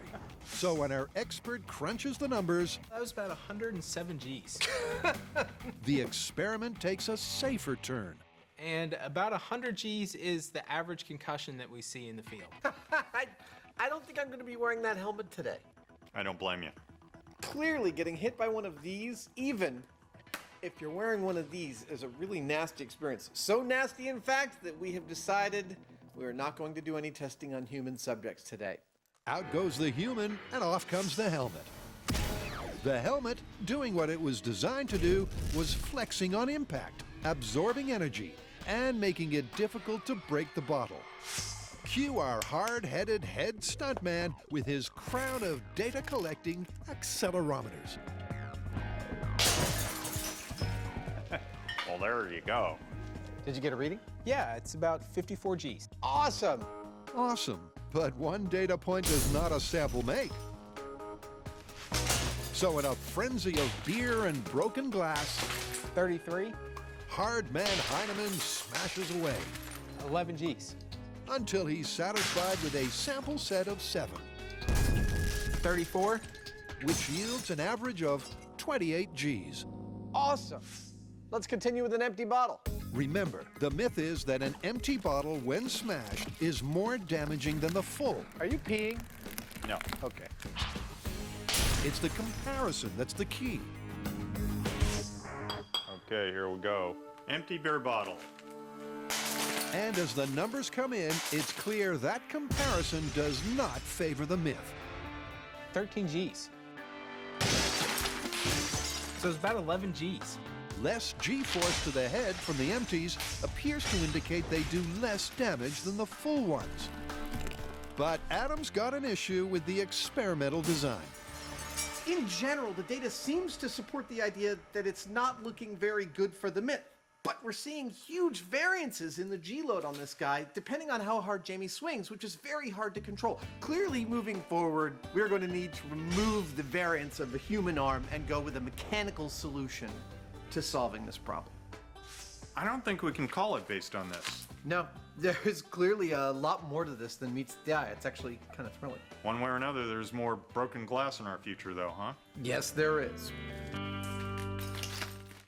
So when our expert crunches the numbers, That was about 107 Gs. the experiment takes a safer turn. And about 100 Gs is the average concussion that we see in the field. I don't think I'm going to be wearing that helmet today. I don't blame you. Clearly, getting hit by one of these, even if you're wearing one of these, is a really nasty experience. So nasty, in fact, that we have decided we are not going to do any testing on human subjects today. Out goes the human, and off comes the helmet. The helmet, doing what it was designed to do, was flexing on impact, absorbing energy, and making it difficult to break the bottle. Cue our hard-headed head stuntman with his crown of data-collecting accelerometers. Well, there you go. Did you get a reading? Yeah, it's about 54 Gs. Awesome! Awesome, but one data point does not a sample make. So in a frenzy of beer and broken glass, 33, hard man Heinemann smashes away 11 Gs. until he's satisfied with a sample set of 7, 34, which yields an average of 28 Gs. Awesome! Let's continue with an empty bottle. Remember, the myth is that an empty bottle, when smashed, is more damaging than the full. Are you peeing? No. Okay. It's the comparison that's the key. Okay, here we go. Empty beer bottle. And as the numbers come in, it's clear that comparison does not favor the myth. 13 Gs. So it's about 11 Gs. Less G-force to the head from the empties appears to indicate they do less damage than the full ones. But Adam's got an issue with the experimental design. In general, the data seems to support the idea that it's not looking very good for the myth. But we're seeing huge variances in the G-load on this guy, depending on how hard Jamie swings, which is very hard to control. Clearly, moving forward, we're going to need to remove the variance of the human arm and go with a mechanical solution to solving this problem. I don't think we can call it based on this. No, there is clearly a lot more to this than meets the eye. It's actually kind of thrilling. One way or another, there's more broken glass in our future, though, huh? Yes, there is.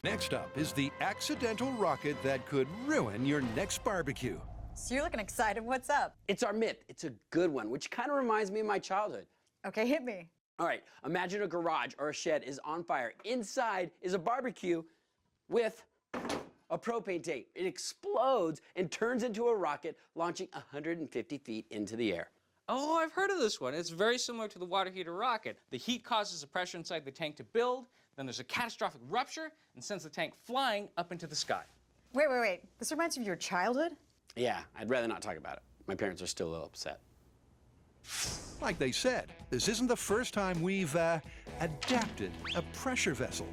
Next up is the accidental rocket that could ruin your next barbecue. So you're looking excited. What's up? It's our myth. It's a good one, which kind of reminds me of my childhood. Okay, hit me. All right, imagine a garage or a shed is on fire. Inside is a barbecue with a propane tank. It explodes and turns into a rocket, launching 150 feet into the air. Oh, I've heard of this one. It's very similar to the water heater rocket. The heat causes the pressure inside the tank to build, then there's a catastrophic rupture and sends the tank flying up into the sky. Wait. This reminds you of your childhood? Yeah, I'd rather not talk about it. My parents are still a little upset. Like they said, this isn't the first time we've adapted a pressure vessel.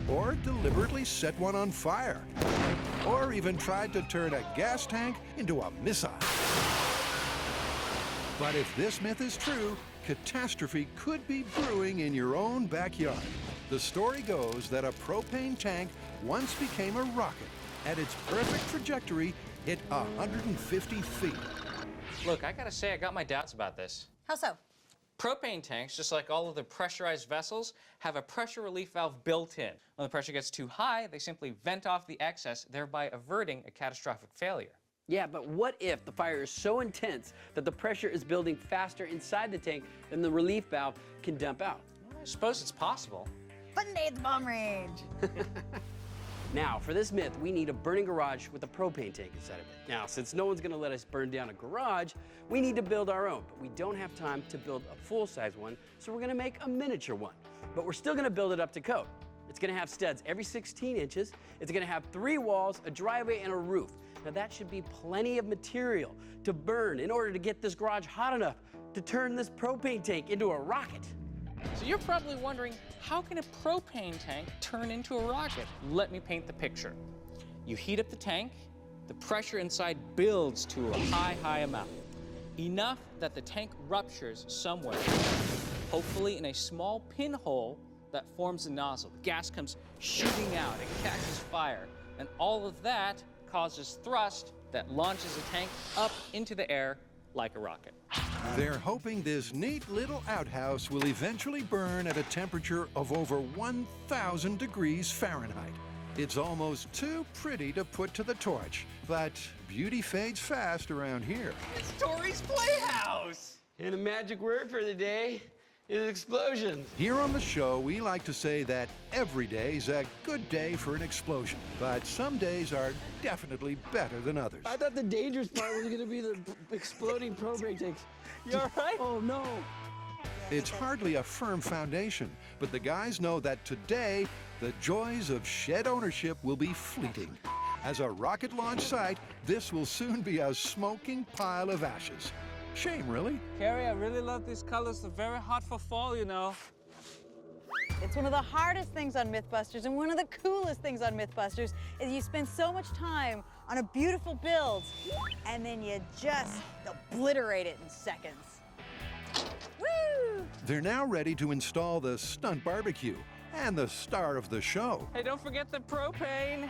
Or deliberately set one on fire. Or even tried to turn a gas tank into a missile. But if this myth is true, catastrophe could be brewing in your own backyard. The story goes that a propane tank once became a rocket. At its perfect trajectory, hit 150 feet. Look, I gotta say, I got my doubts about this. How so? Propane tanks, just like all of the pressurized vessels, have a pressure relief valve built in. When the pressure gets too high, they simply vent off the excess, thereby averting a catastrophic failure. Yeah, but what if the fire is so intense that the pressure is building faster inside the tank than the relief valve can dump out? Well, I suppose it's possible. Fun day at the bomb range. Now, for this myth, we need a burning garage with a propane tank inside of it. Now, since no one's gonna let us burn down a garage, we need to build our own, but we don't have time to build a full-size one, so we're gonna make a miniature one. But we're still gonna build it up to code. It's gonna have studs every 16 inches, it's gonna have 3 walls, a driveway, and a roof. Now that should be plenty of material to burn in order to get this garage hot enough to turn this propane tank into a rocket. So you're probably wondering, how can a propane tank turn into a rocket? Let me paint the picture. You heat up the tank, the pressure inside builds to a high amount. Enough that the tank ruptures somewhere, hopefully in a small pinhole that forms the nozzle. The gas comes shooting out, it catches fire, and all of that causes thrust that launches the tank up into the air like a rocket. They're hoping this neat little outhouse will eventually burn at a temperature of over 1,000 degrees Fahrenheit. It's almost too pretty to put to the torch, but beauty fades fast around here. It's Tori's Playhouse! And a magic word for the day is explosions. Here on the show, we like to say that every day's a good day for an explosion, but some days are definitely better than others. I thought the dangerous part was gonna be the exploding propane tanks. You all right? Oh no. It's hardly a firm foundation, but the guys know that today, the joys of shed ownership will be fleeting. As a rocket launch site, this will soon be a smoking pile of ashes. Shame, really. Carrie, I really love these colors. They're very hot for fall, you know. It's one of the hardest things on MythBusters, and one of the coolest things on MythBusters is you spend so much time on a beautiful build, and then you just obliterate it in seconds. Woo! They're now ready to install the stunt barbecue and the star of the show. Hey, don't forget the propane.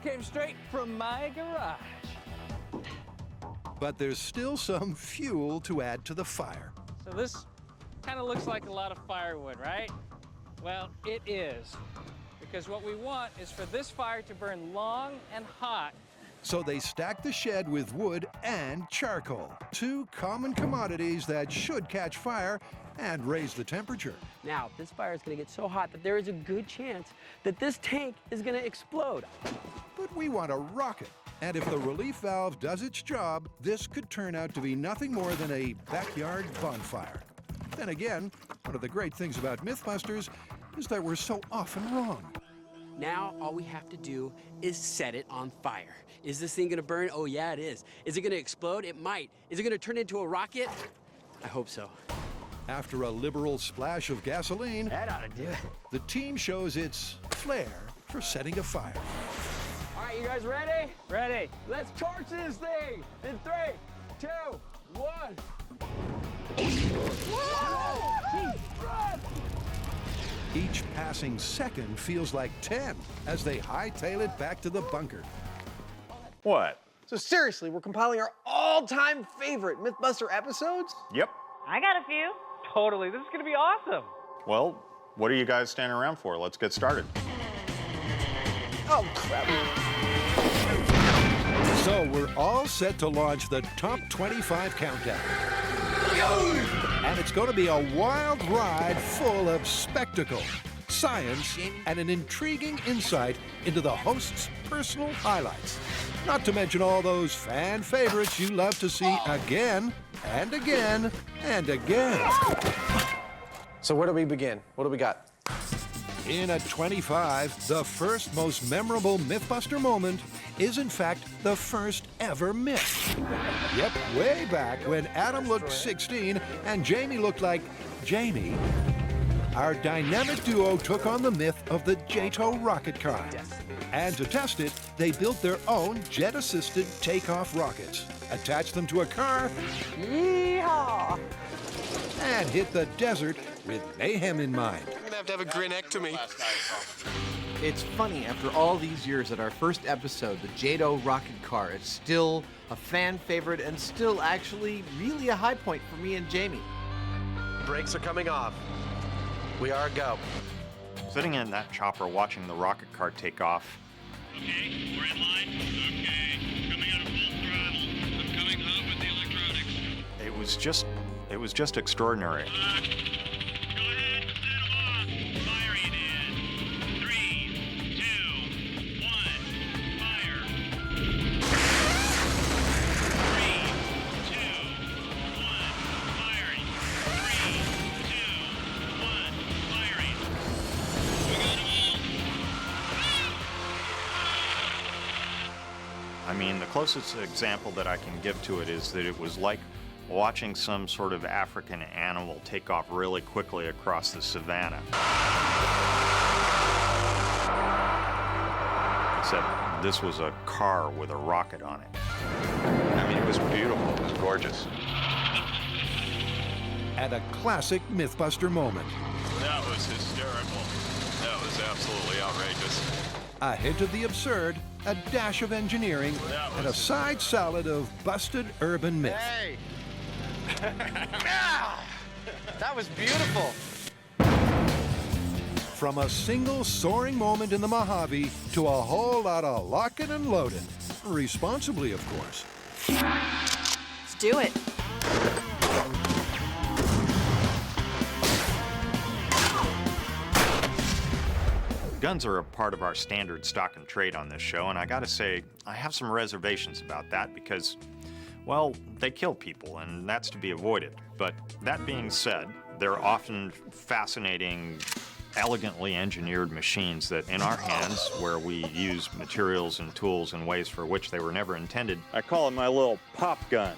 Came straight from my garage. But there's still some fuel to add to the fire. So this kind of looks like a lot of firewood, right? Well, it is. Because what we want is for this fire to burn long and hot. So they stack the shed with wood and charcoal, 2 common commodities that should catch fire and raise the temperature. Now, this fire is gonna get so hot that there is a good chance that this tank is gonna explode. But we want a rocket. And if the relief valve does its job, this could turn out to be nothing more than a backyard bonfire. Then again, one of the great things about MythBusters is that we're so often wrong. Now, all we have to do is set it on fire. Is this thing gonna burn? Oh, yeah, it is. Is it gonna explode? It might. Is it gonna turn into a rocket? I hope so. After a liberal splash of gasoline, That ought to do it. the team shows its flair for setting a fire. All right, you guys ready? Ready. Let's torch this thing in 3, 2, 1. Whoa! Run! Each passing second feels like 10 as they hightail it back to the bunker. What? So seriously, we're compiling our all-time favorite MythBuster episodes? Yep. I got a few. Totally. This is going to be awesome. Well, what are you guys standing around for? Let's get started. Oh, crap. So we're all set to launch the top 25 countdown. And it's going to be a wild ride full of spectacle, science, and an intriguing insight into the host's personal highlights. Not to mention all those fan favorites you love to see again and again and again. So where do we begin? What do we got? In at 25, the first most memorable MythBuster moment is in fact the first ever myth. Yep, way back when Adam looked 16 and Jamie looked like Jamie, our dynamic duo took on the myth of the JATO rocket car. And to test it, they built their own jet-assisted takeoff rockets, attached them to a car, Yeehaw! and hit the desert with mayhem in mind. I'm gonna have a grinectomy. It's funny, after all these years, that our first episode, the JATO rocket car, is still a fan favorite and still actually really a high point for me and Jamie. Brakes are coming off. We are a go. Sitting in that chopper watching the rocket car take off. Okay, we're in line. Okay, coming out of full throttle. I'm coming up with the electronics. It was just extraordinary. Go ahead, set them off. Firing in 3, 2, 1, fire. 3, 2, 1, firing. 3, 2, 1, firing. We got them all. I mean, the closest example that I can give to it is that it was like watching some sort of African animal take off really quickly across the savannah. Except this was a car with a rocket on it. I mean, it was beautiful. It was gorgeous. And a classic MythBuster moment. That was hysterical. That was absolutely outrageous. A hint of the absurd, a dash of engineering, and a side salad of busted urban myth. Hey! That was beautiful. From a single soaring moment in the Mojave to a whole lot of locking and loading. Responsibly, of course. Let's do it. Guns are a part of our standard stock and trade on this show, and I gotta say, I have some reservations about that because, well, they kill people, and that's to be avoided. But that being said, they're often fascinating, elegantly engineered machines that in our hands, where we use materials and tools in ways for which they were never intended, I call it my little pop gun.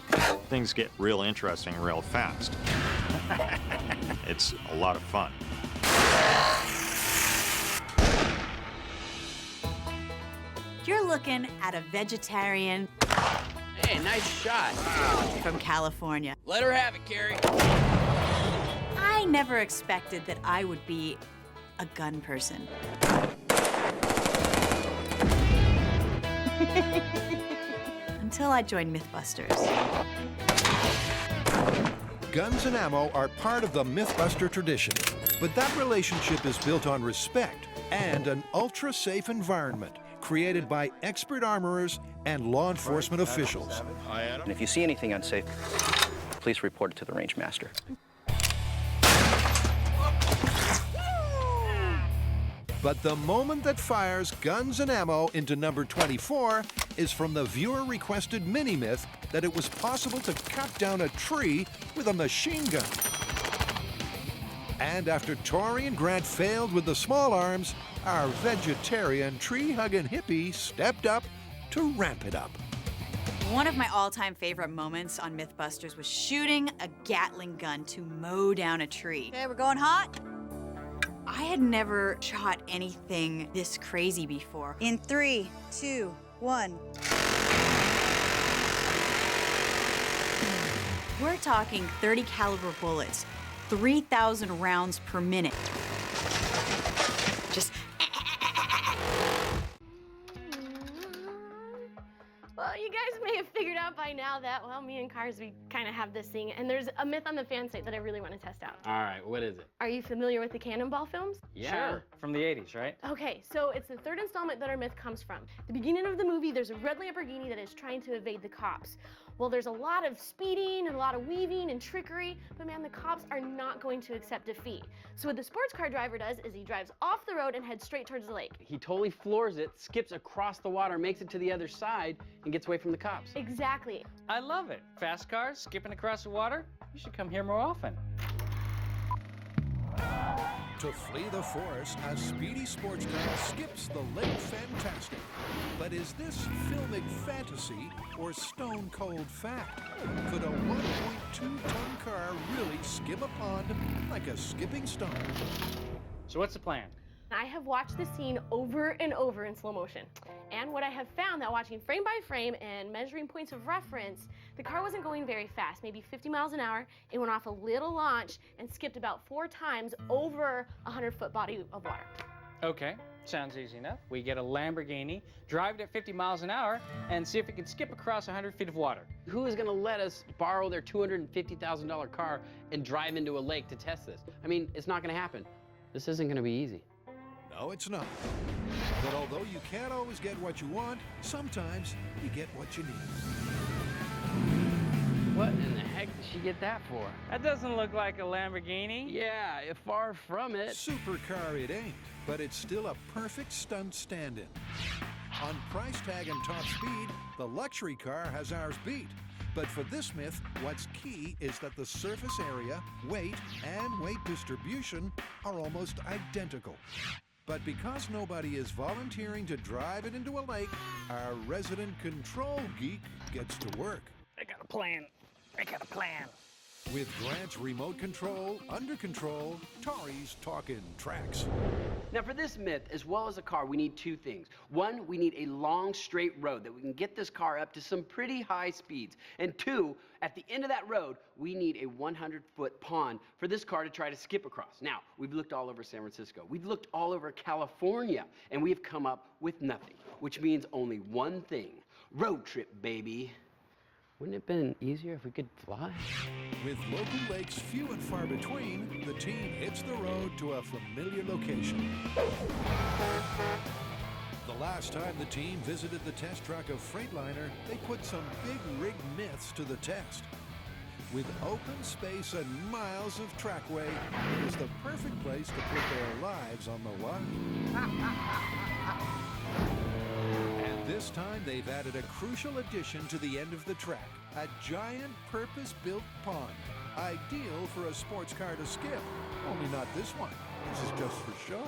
Things get real interesting real fast. It's a lot of fun. You're looking at a vegetarian Hey, nice shot. from California. Let her have it, Carrie. I never expected that I would be a gun person. Until I joined MythBusters. Guns and ammo are part of the MythBuster tradition, but that relationship is built on respect and an ultra-safe environment created by expert armorers and law enforcement officials. And if you see anything unsafe, please report it to the range master. But the moment that fires guns and ammo into number 24 is from the viewer-requested mini-myth that it was possible to cut down a tree with a machine gun. And after Tori and Grant failed with the small arms, our vegetarian tree-hugging hippie stepped up to ramp it up. One of my all-time favorite moments on MythBusters was shooting a Gatling gun to mow down a tree. Okay, we're going hot. I had never shot anything this crazy before. In 3, 2, 1. We're talking 30 caliber bullets, 3,000 rounds per minute. Just Well, you guys may have figured out by now that, well, me and cars, we kind of have this thing, and there's a myth on the fan site that I really want to test out. All right, what is it? Are you familiar with the Cannonball films? Sure, from the 80s, right? Okay, so it's the third installment that our myth comes from. The beginning of the movie, there's a red Lamborghini that is trying to evade the cops. Well, there's a lot of speeding and a lot of weaving and trickery, but man, the cops are not going to accept defeat. So what the sports car driver does is he drives off the road and heads straight towards the lake. He totally floors it, skips across the water, makes it to the other side, and gets away from the cops. Exactly. I love it. Fast cars, skipping across the water. You should come here more often. To flee the forest, a speedy sports car skips the Lake Fantastic. But is this filmic fantasy or stone-cold fact? Could a 1.2-ton car really skim a pond like a skipping stone? So what's the plan? I have watched the scene over and over in slow motion. And what I have found that watching frame by frame and measuring points of reference, the car wasn't going very fast, maybe 50 miles an hour. It went off a little launch and skipped about 4 times over a 100-foot body of water. Okay, sounds easy enough. We get a Lamborghini, drive it at 50 miles an hour, and see if it can skip across 100 feet of water. Who is gonna let us borrow their $250,000 car and drive into a lake to test this? I mean, it's not gonna happen. This isn't gonna be easy. No, it's not. But although you can't always get what you want, sometimes you get what you need. What in the heck did she get that for? That doesn't look like a Lamborghini. Yeah, far from it. Supercar it ain't, but it's still a perfect stunt stand-in. On price tag and top speed, the luxury car has ours beat. But for this myth, what's key is that the surface area, weight, and weight distribution are almost identical. But because nobody is volunteering to drive it into a lake, our resident control geek gets to work. I got a plan. With Grant's remote control under control, Tori's talking tracks. Now for this myth, as well as a car, we need 2 things. 1, we need a long straight road that we can get this car up to some pretty high speeds. And 2, at the end of that road, we need a 100-foot pond for this car to try to skip across. Now, we've looked all over San Francisco. We've looked all over California, and we've come up with nothing, which means only one thing. Road trip, baby. Wouldn't it have been easier if we could fly? With local lakes few and far between, the team hits the road to a familiar location. The last time the team visited the test track of Freightliner, they put some big rig myths to the test. With open space and miles of trackway, it was the perfect place to put their lives on the line. This time, they've added a crucial addition to the end of the track, a giant purpose-built pond, ideal for a sports car to skip. Only not this one. This is just for show.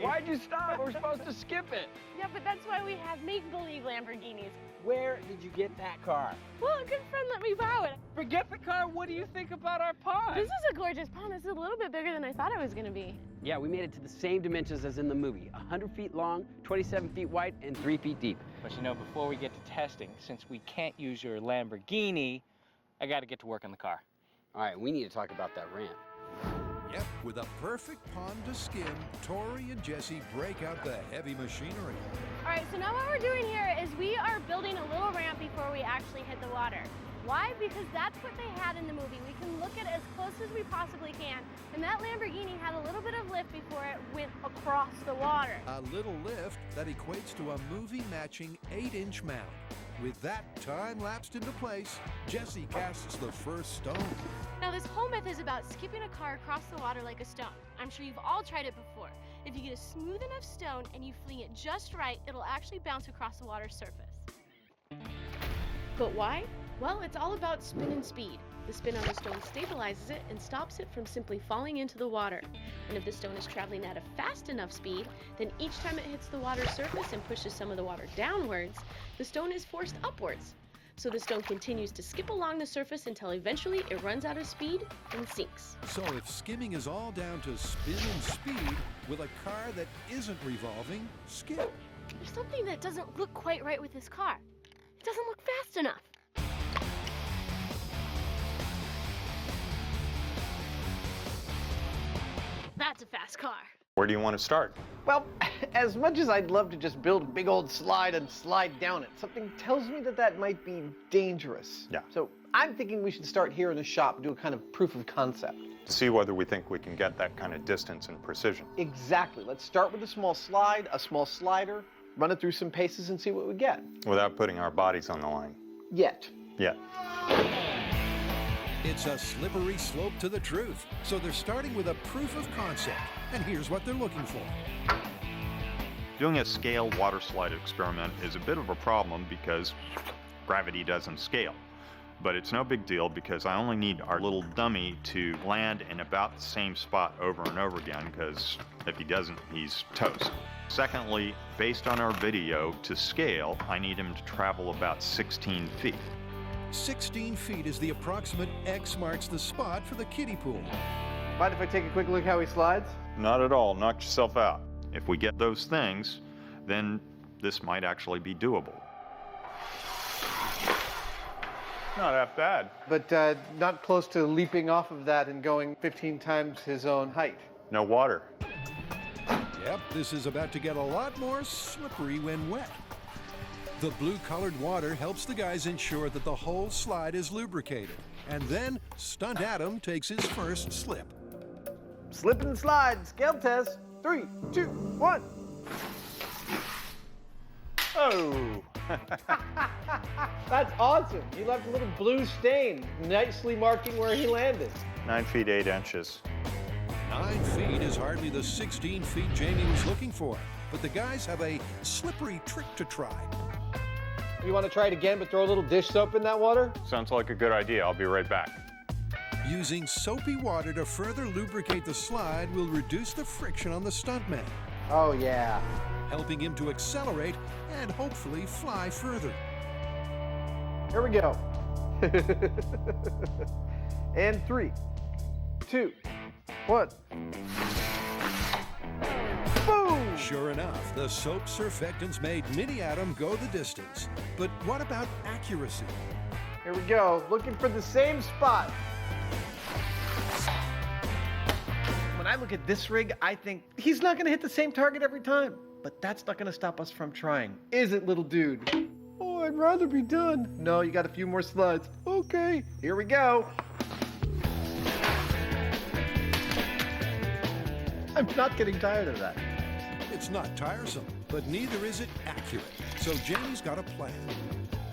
Why'd you stop? We're supposed to skip it. Yeah, but that's why we have make-believe Lamborghinis. Where did you get that car? Well, a good friend let me borrow it. Forget the car. What do you think about our pond? This is a gorgeous pond. This is a little bit bigger than I thought it was going to be. Yeah, we made it to the same dimensions as in the movie. 100 feet long, 27 feet wide, and 3 feet deep. But you know, before we get to testing, since we can't use your Lamborghini, I got to get to work on the car. All right, we need to talk about that ramp. Yep, with a perfect pond to skim, Tori and Jesse break out the heavy machinery. All right, so now what we're doing here is we are building a little ramp before we actually hit the water. Why? Because that's what they had in the movie. We can look at it as close as we possibly can. And that Lamborghini had a little bit of lift before it went across the water. A little lift that equates to a movie-matching 8-inch mound. With that time lapsed into place, Jesse casts the first stone. Now this whole myth is about skipping a car across the water like a stone. I'm sure you've all tried it before. If you get a smooth enough stone and you fling it just right, it'll actually bounce across the water's surface. But why? Well, it's all about spin and speed. The spin on the stone stabilizes it and stops it from simply falling into the water. And if the stone is traveling at a fast enough speed, then each time it hits the water surface and pushes some of the water downwards, the stone is forced upwards. So the stone continues to skip along the surface until eventually it runs out of speed and sinks. So if skimming is all down to spin and speed, will a car that isn't revolving skip? There's something that doesn't look quite right with this car. It doesn't look fast enough. That's a fast car. Where do you want to start? Well, as much as I'd love to just build a big old slide and slide down it, something tells me that that might be dangerous. Yeah. So I'm thinking we should start here in the shop and do a kind of proof of concept. To see whether we think we can get that kind of distance and precision. Exactly. Let's start with a small slide, a small slider, run it through some paces and see what we get. Without putting our bodies on the line. Yet. Yeah. It's a slippery slope to the truth. So they're starting with a proof of concept. And here's what they're looking for. Doing a scale water slide experiment is a bit of a problem because gravity doesn't scale. But it's no big deal because I only need our little dummy to land in about the same spot over and over again, because if he doesn't, he's toast. Secondly, based on our video, to scale, I need him to travel about 16 feet. 16 feet is the approximate X marks the spot for the kiddie pool. Mind if I take a quick look how he slides? Not at all. Knock yourself out. If we get those things, then this might actually be doable. Not that bad. But not close to leaping off of that and going 15 times his own height. No water. Yep, this is about to get a lot more slippery when wet. The blue-colored water helps the guys ensure that the whole slide is lubricated. And then Stunt Adam takes his first slip. Slip and slide, scale test. 3, 2, 1. Oh! That's awesome. He left a little blue stain, nicely marking where he landed. 9 feet 8 inches. 9 feet is hardly the 16 feet Jamie was looking for. But the guys have a slippery trick to try. You want to try it again, but throw a little dish soap in that water? Sounds like a good idea. I'll be right back. Using soapy water to further lubricate the slide will reduce the friction on the stuntman. Oh, yeah. Helping him to accelerate and hopefully fly further. Here we go. And 3, 2, 1. Boom! Sure enough, the soap surfactants made Mini Adam go the distance. But what about accuracy? Here we go, looking for the same spot. When I look at this rig, I think he's not gonna hit the same target every time. But that's not gonna stop us from trying. Is it, little dude? Oh, I'd rather be done. No, you got a few more slides. Okay, here we go. I'm not getting tired of that. It's not tiresome, but neither is it accurate. So Jamie's got a plan.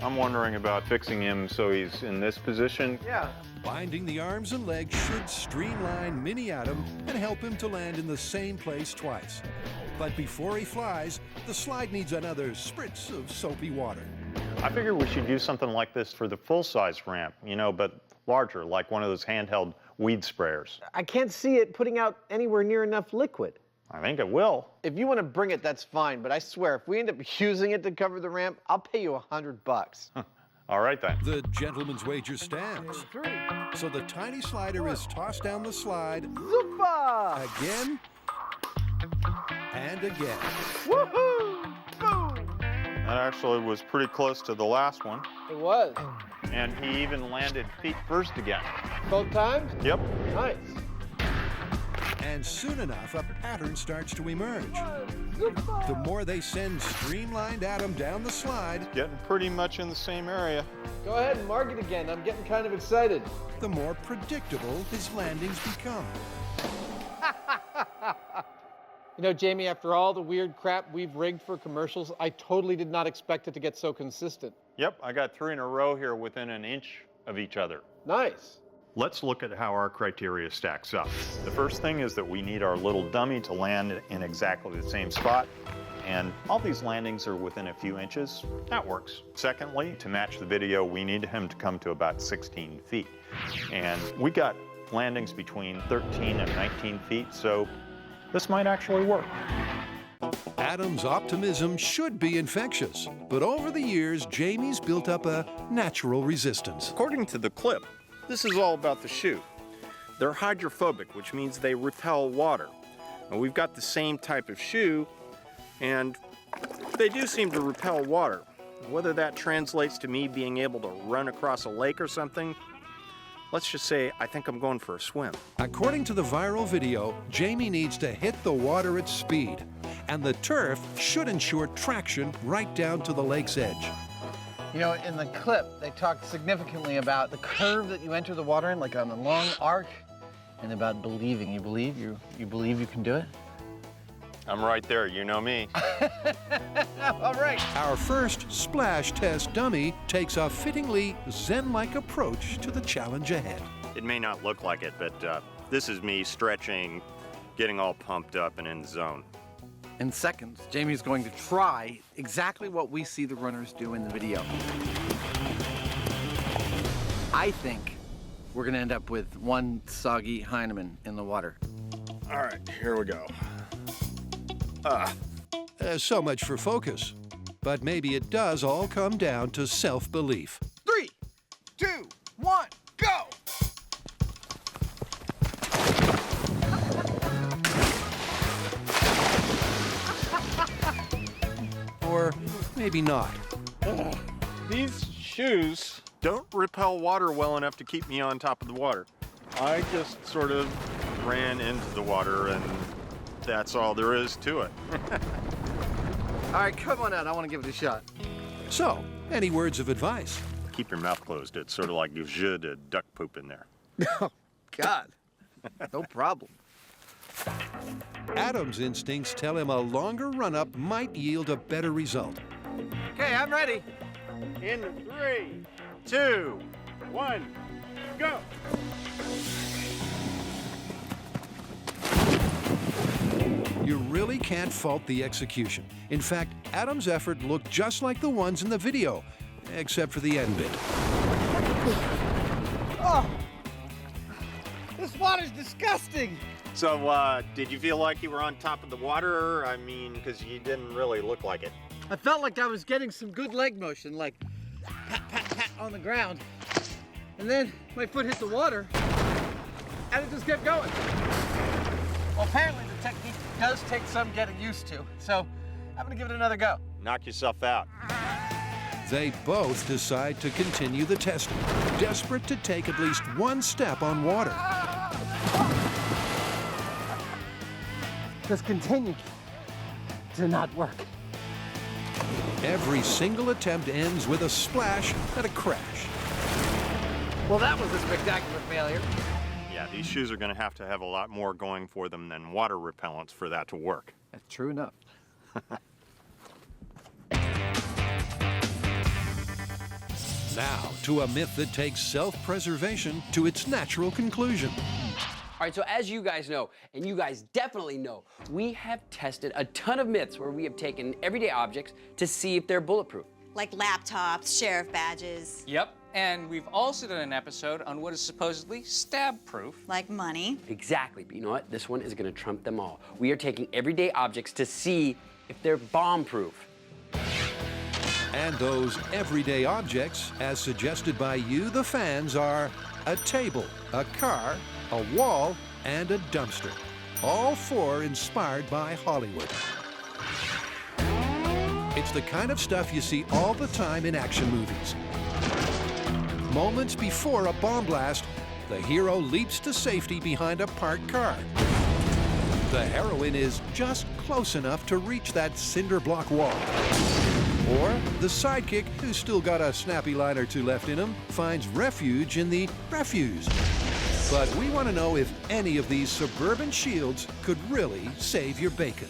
I'm wondering about fixing him so he's in this position. Yeah. Binding the arms and legs should streamline Mini Adam and help him to land in the same place twice. But before he flies, the slide needs another spritz of soapy water. I figure we should use something like this for the full-size ramp, but larger, like one of those handheld weed sprayers. I can't see it putting out anywhere near enough liquid. I think it will. If you want to bring it, that's fine, but I swear, if we end up using it to cover the ramp, I'll pay you $100. All right, then. The gentleman's wager stands. 3. So the tiny slider is tossed down the slide. Zupa! Again. And again. Woohoo! Boom! That actually was pretty close to the last one. It was. And he even landed feet first again. Both times? Yep. Nice. And soon enough, a pattern starts to emerge. The more they send streamlined Adam down the slide, getting pretty much in the same area. Go ahead and mark it again. I'm getting kind of excited. The more predictable his landings become. Jamie, after all the weird crap we've rigged for commercials, I totally did not expect it to get so consistent. Yep, I got 3 in a row here within an inch of each other. Nice. Let's look at how our criteria stacks up. The first thing is that we need our little dummy to land in exactly the same spot. and all these landings are within a few inches. That works. Secondly, to match the video, we need him to come to about 16 feet. And we got landings between 13 and 19 feet, so this might actually work. Adam's optimism should be infectious, but over the years, Jamie's built up a natural resistance. According to the clip, this is all about the shoe. They're hydrophobic, which means they repel water. And we've got the same type of shoe, and they do seem to repel water. Whether that translates to me being able to run across a lake or something, let's just say I think I'm going for a swim. According to the viral video, Jamie needs to hit the water at speed, and the turf should ensure traction right down to the lake's edge. You know, in the clip, they talked significantly about the curve that you enter the water in, like on a long arc, and about believing. You believe you can do it? I'm right there, you know me. All right. Our first splash test dummy takes a fittingly zen-like approach to the challenge ahead. It may not look like it, but this is me stretching, getting all pumped up and in the zone. In seconds, Jamie's going to try exactly what we see the runners do in the video. I think we're going to end up with one soggy Heinemann in the water. All right, here we go. So much for focus. But maybe it does all come down to self-belief. 3, 2, 1, go! Or maybe not. These shoes don't repel water well enough to keep me on top of the water. I just sort of ran into the water, and that's all there is to it. All right, come on out. I want to give it a shot. So, any words of advice? Keep your mouth closed. It's sort of like you should duck poop in there. Oh, God. No problem. Adam's instincts tell him a longer run-up might yield a better result. Okay, I'm ready. In 3, 2, 1, go! You really can't fault the execution. In fact, Adam's effort looked just like the ones in the video, except for the end bit. Oh, this water's disgusting. So, did you feel like you were on top of the water? I mean, because you didn't really look like it. I felt like I was getting some good leg motion, like pat, pat, pat on the ground. And then my foot hit the water, and it just kept going. Well, apparently the technique does take some getting used to, so I'm gonna give it another go. Knock yourself out. They both decide to continue the testing, desperate to take at least one step on water. Just continue to not work. Every single attempt ends with a splash and a crash. Well, that was a spectacular failure. Yeah, these shoes are going to have a lot more going for them than water repellents for that to work. That's true enough. Now, to a myth that takes self-preservation to its natural conclusion. All right, so as you guys know, and you guys definitely know, we have tested a ton of myths where we have taken everyday objects to see if they're bulletproof. Like laptops, sheriff badges. Yep, and we've also done an episode on what is supposedly stab-proof. Like money. Exactly, but you know what? This one is gonna trump them all. We are taking everyday objects to see if they're bomb-proof. And those everyday objects, as suggested by you, the fans, are a table, a car, a wall, and a dumpster. All four inspired by Hollywood. It's the kind of stuff you see all the time in action movies. Moments before a bomb blast, the hero leaps to safety behind a parked car. The heroine is just close enough to reach that cinder block wall. Or the sidekick, who's still got a snappy line or two left in him, finds refuge in the refuse. But we want to know if any of these suburban shields could really save your bacon.